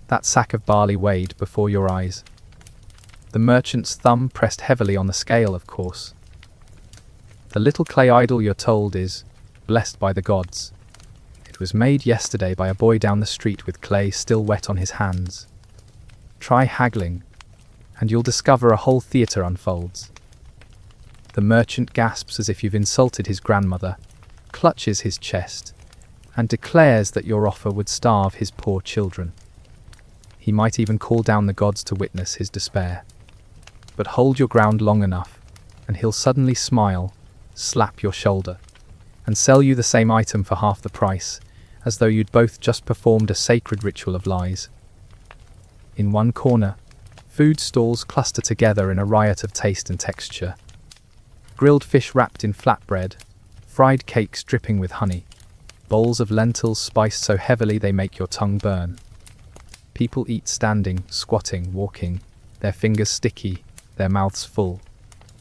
That sack of barley weighed before your eyes. The merchant's thumb pressed heavily on the scale, of course. The little clay idol you're told is blessed by the gods. It was made yesterday by a boy down the street with clay still wet on his hands. Try haggling, and you'll discover a whole theatre unfolds. The merchant gasps as if you've insulted his grandmother, clutches his chest, and declares that your offer would starve his poor children. He might even call down the gods to witness his despair. But hold your ground long enough, and he'll suddenly smile, slap your shoulder, and sell you the same item for half the price, as though you'd both just performed a sacred ritual of lies. In one corner, food stalls cluster together in a riot of taste and texture. Grilled fish wrapped in flatbread, fried cakes dripping with honey, bowls of lentils spiced so heavily they make your tongue burn. People eat standing, squatting, walking, their fingers sticky, their mouths full.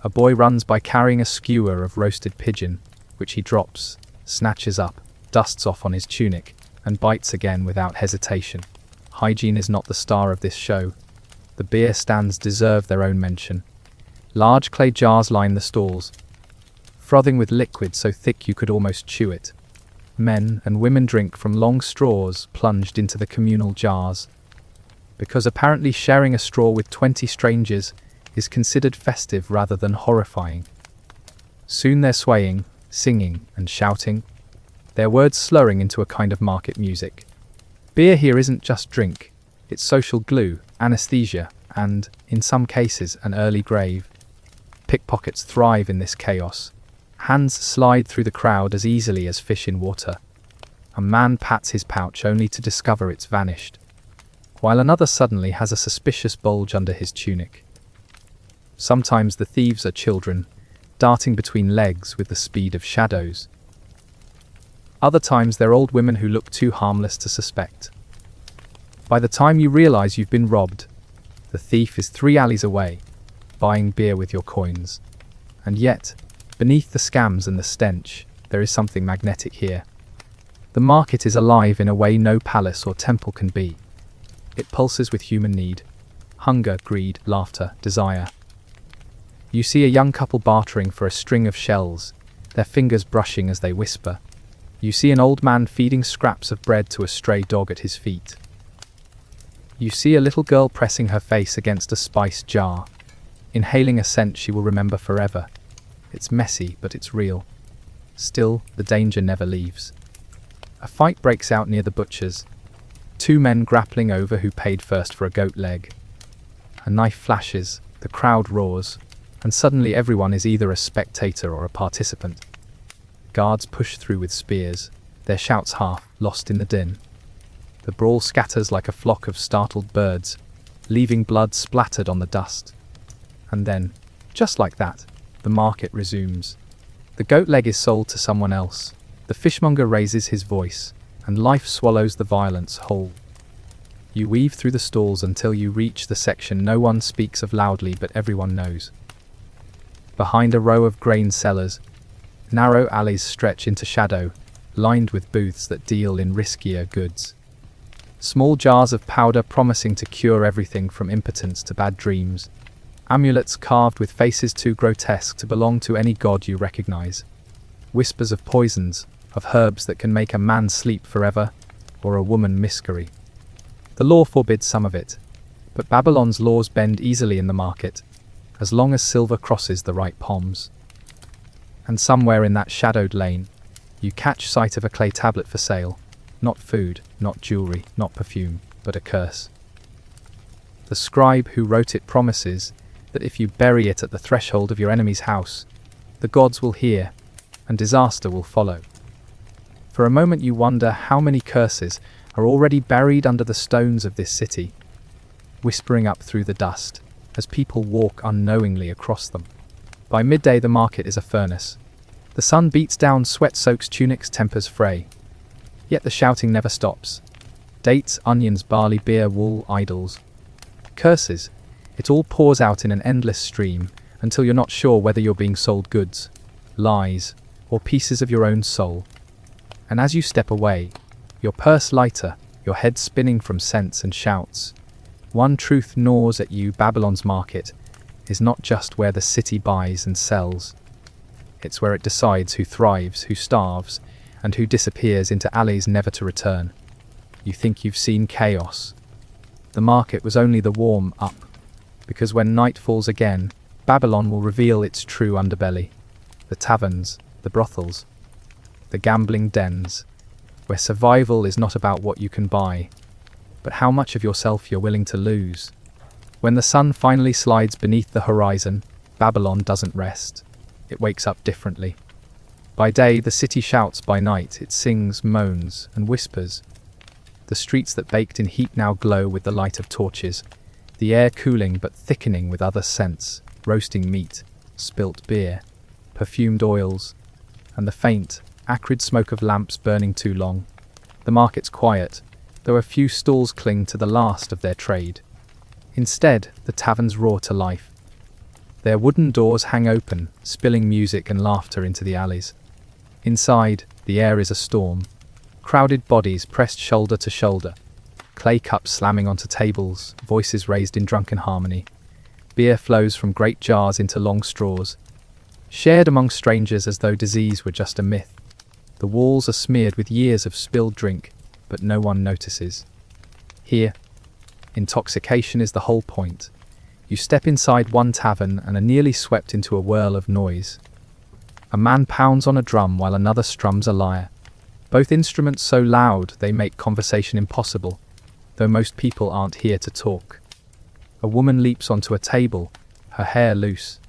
A boy runs by carrying a skewer of roasted pigeon, which he drops, snatches up, dusts off on his tunic, and bites again without hesitation. Hygiene is not the star of this show. The beer stands deserve their own mention. Large clay jars line the stalls, frothing with liquid so thick you could almost chew it. Men and women drink from long straws plunged into the communal jars, because apparently sharing a straw with 20 strangers is considered festive rather than horrifying. Soon they're swaying, singing, and shouting, their words slurring into a kind of market music. Beer here isn't just drink, it's social glue, anesthesia, and, in some cases, an early grave. Pickpockets thrive in this chaos. Hands slide through the crowd as easily as fish in water. A man pats his pouch only to discover it's vanished, while another suddenly has a suspicious bulge under his tunic. Sometimes the thieves are children, darting between legs with the speed of shadows. Other times they're old women who look too harmless to suspect. By the time you realize you've been robbed, the thief is 3 alleys away, buying beer with your coins. And yet, beneath the scams and the stench, there is something magnetic here. The market is alive in a way no palace or temple can be. It pulses with human need, hunger, greed, laughter, desire. You see a young couple bartering for a string of shells, their fingers brushing as they whisper. You see an old man feeding scraps of bread to a stray dog at his feet. You see a little girl pressing her face against a spice jar, inhaling a scent she will remember forever. It's messy, but it's real. Still, the danger never leaves. A fight breaks out near the butcher's. 2 men grappling over who paid first for a goat leg. A knife flashes, the crowd roars, and suddenly everyone is either a spectator or a participant. Guards push through with spears, their shouts half lost in the din. The brawl scatters like a flock of startled birds, leaving blood splattered on the dust. And then, just like that, the market resumes. The goat leg is sold to someone else. The fishmonger raises his voice, and life swallows the violence whole. You weave through the stalls until you reach the section no one speaks of loudly but everyone knows. Behind a row of grain sellers, narrow alleys stretch into shadow, lined with booths that deal in riskier goods. Small jars of powder promising to cure everything from impotence to bad dreams. Amulets carved with faces too grotesque to belong to any god you recognize. Whispers of poisons, of herbs that can make a man sleep forever, or a woman miscarry. The law forbids some of it, but Babylon's laws bend easily in the market, as long as silver crosses the right palms. And somewhere in that shadowed lane, you catch sight of a clay tablet for sale. Not food, not jewelry, not perfume, but a curse. The scribe who wrote it promises that if you bury it at the threshold of your enemy's house, the gods will hear, and disaster will follow. For a moment you wonder how many curses are already buried under the stones of this city, whispering up through the dust as people walk unknowingly across them. By midday the market is a furnace. The sun beats down, sweat soaks tunics, tempers fray. Yet the shouting never stops. Dates, onions, barley, beer, wool, idols. Curses. It all pours out in an endless stream until you're not sure whether you're being sold goods, lies, or pieces of your own soul. And as you step away, your purse lighter, your head spinning from scents and shouts, one truth gnaws at you: Babylon's market is not just where the city buys and sells. It's where it decides who thrives, who starves, and who disappears into alleys never to return. You think you've seen chaos. The market was only the warm-up, because when night falls again, Babylon will reveal its true underbelly. The taverns, the brothels, the gambling dens, where survival is not about what you can buy, but how much of yourself you're willing to lose. When the sun finally slides beneath the horizon, Babylon doesn't rest. It wakes up differently. By day, the city shouts. By night, it sings, moans, and whispers. The streets that baked in heat now glow with the light of torches, the air cooling but thickening with other scents, roasting meat, spilt beer, perfumed oils, and the faint, acrid smoke of lamps burning too long. The market's quiet, though a few stalls cling to the last of their trade. Instead, the taverns roar to life. Their wooden doors hang open, spilling music and laughter into the alleys. Inside, the air is a storm. Crowded bodies pressed shoulder to shoulder, clay cups slamming onto tables, voices raised in drunken harmony. Beer flows from great jars into long straws, shared among strangers as though disease were just a myth. The walls are smeared with years of spilled drink, but no one notices. Here, intoxication is the whole point. You step inside one tavern and are nearly swept into a whirl of noise. A man pounds on a drum while another strums a lyre. Both instruments so loud they make conversation impossible, though most people aren't here to talk. A woman leaps onto a table, her hair loose,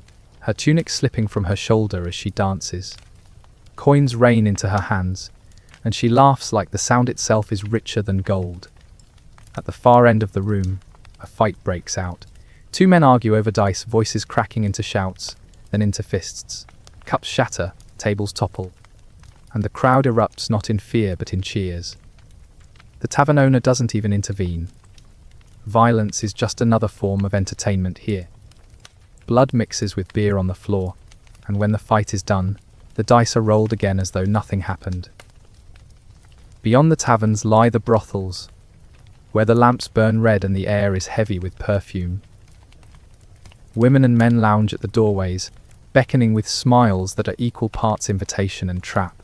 her tunic slipping from her shoulder as she dances. Coins rain into her hands, and she laughs like the sound itself is richer than gold. At the far end of the room, a fight breaks out. Two men argue over dice, voices cracking into shouts, then into fists. Cups shatter, tables topple, and the crowd erupts not in fear but in cheers. The tavern owner doesn't even intervene. Violence is just another form of entertainment here. Blood mixes with beer on the floor, and when the fight is done, the dice are rolled again as though nothing happened. Beyond the taverns lie the brothels, where the lamps burn red and the air is heavy with perfume. Women and men lounge at the doorways, beckoning with smiles that are equal parts invitation and trap.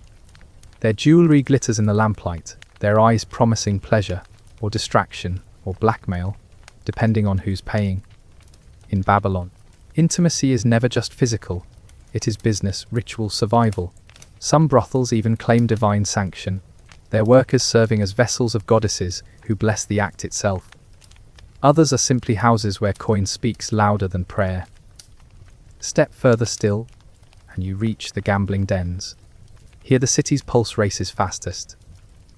Their jewellery glitters in the lamplight, their eyes promising pleasure, or distraction, or blackmail, depending on who's paying. In Babylon, intimacy is never just physical, it is business, ritual, survival. Some brothels even claim divine sanction, their workers serving as vessels of goddesses who bless the act itself. Others are simply houses where coin speaks louder than prayer. Step further still, and you reach the gambling dens. Here the city's pulse races fastest.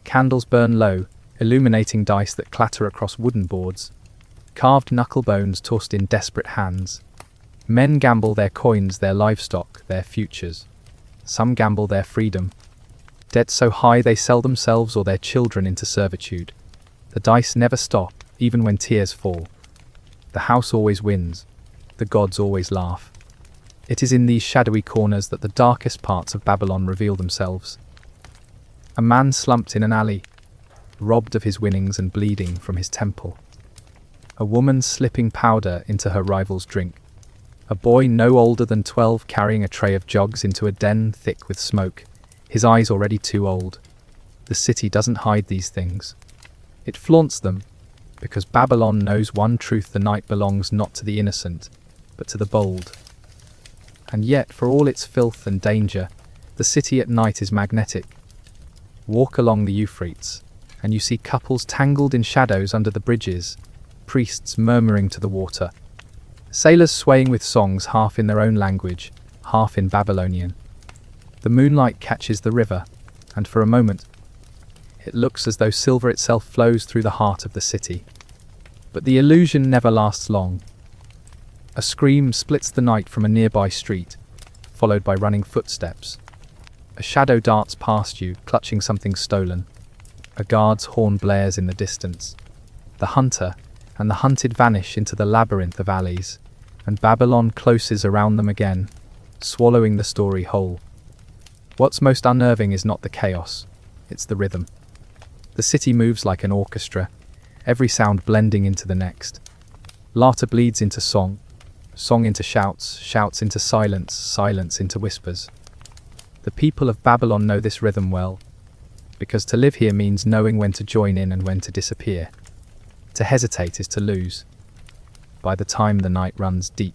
Candles burn low, illuminating dice that clatter across wooden boards. Carved knuckle bones tossed in desperate hands. Men gamble their coins, their livestock, their futures. Some gamble their freedom. Debts so high they sell themselves or their children into servitude. The dice never stop, even when tears fall. The house always wins. The gods always laugh. It is in these shadowy corners that the darkest parts of Babylon reveal themselves. A man slumped in an alley, robbed of his winnings and bleeding from his temple. A woman slipping powder into her rival's drink. A boy no older than 12 carrying a tray of jugs into a den thick with smoke, his eyes already too old. The city doesn't hide these things. It flaunts them, because Babylon knows one truth: the night belongs not to the innocent, but to the bold. And yet, for all its filth and danger, the city at night is magnetic. Walk along the Euphrates, and you see couples tangled in shadows under the bridges, priests murmuring to the water, sailors swaying with songs half in their own language, half in Babylonian. The moonlight catches the river, and for a moment, it looks as though silver itself flows through the heart of the city. But the illusion never lasts long. A scream splits the night from a nearby street, followed by running footsteps. A shadow darts past you, clutching something stolen. A guard's horn blares in the distance. The hunter and the hunted vanish into the labyrinth of alleys, and Babylon closes around them again, swallowing the story whole. What's most unnerving is not the chaos, it's the rhythm. The city moves like an orchestra, every sound blending into the next. Laughter bleeds into song, song into shouts, shouts into silence, silence into whispers. The people of Babylon know this rhythm well, because to live here means knowing when to join in and when to disappear. To hesitate is to lose. By the time the night runs deep,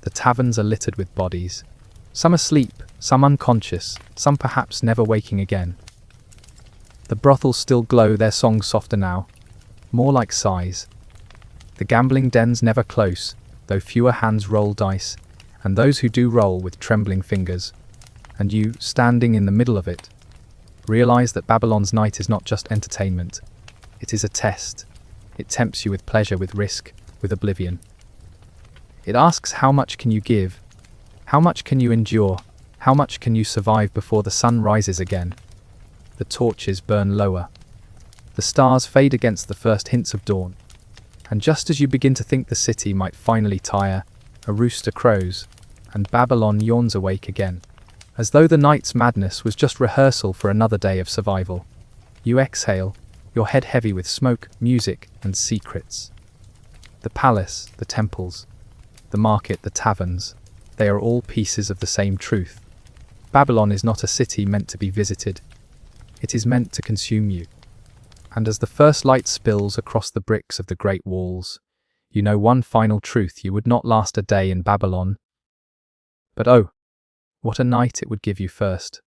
the taverns are littered with bodies. Some asleep, some unconscious, some perhaps never waking again. The brothels still glow, their songs softer now, more like sighs. The gambling dens never close, though fewer hands roll dice, and those who do roll with trembling fingers. And you, standing in the middle of it, realize that Babylon's night is not just entertainment. It is a test. It tempts you with pleasure, with risk, with oblivion. It asks, how much can you give? How much can you endure? How much can you survive before the sun rises again? The torches burn lower. The stars fade against the first hints of dawn. And just as you begin to think the city might finally tire, a rooster crows, and Babylon yawns awake again. As though the night's madness was just rehearsal for another day of survival. You exhale, your head heavy with smoke, music, and secrets. The palace, the temples, the market, the taverns, they are all pieces of the same truth. Babylon is not a city meant to be visited. It is meant to consume you. And as the first light spills across the bricks of the great walls, you know one final truth: you would not last a day in Babylon. But oh, what a night it would give you first.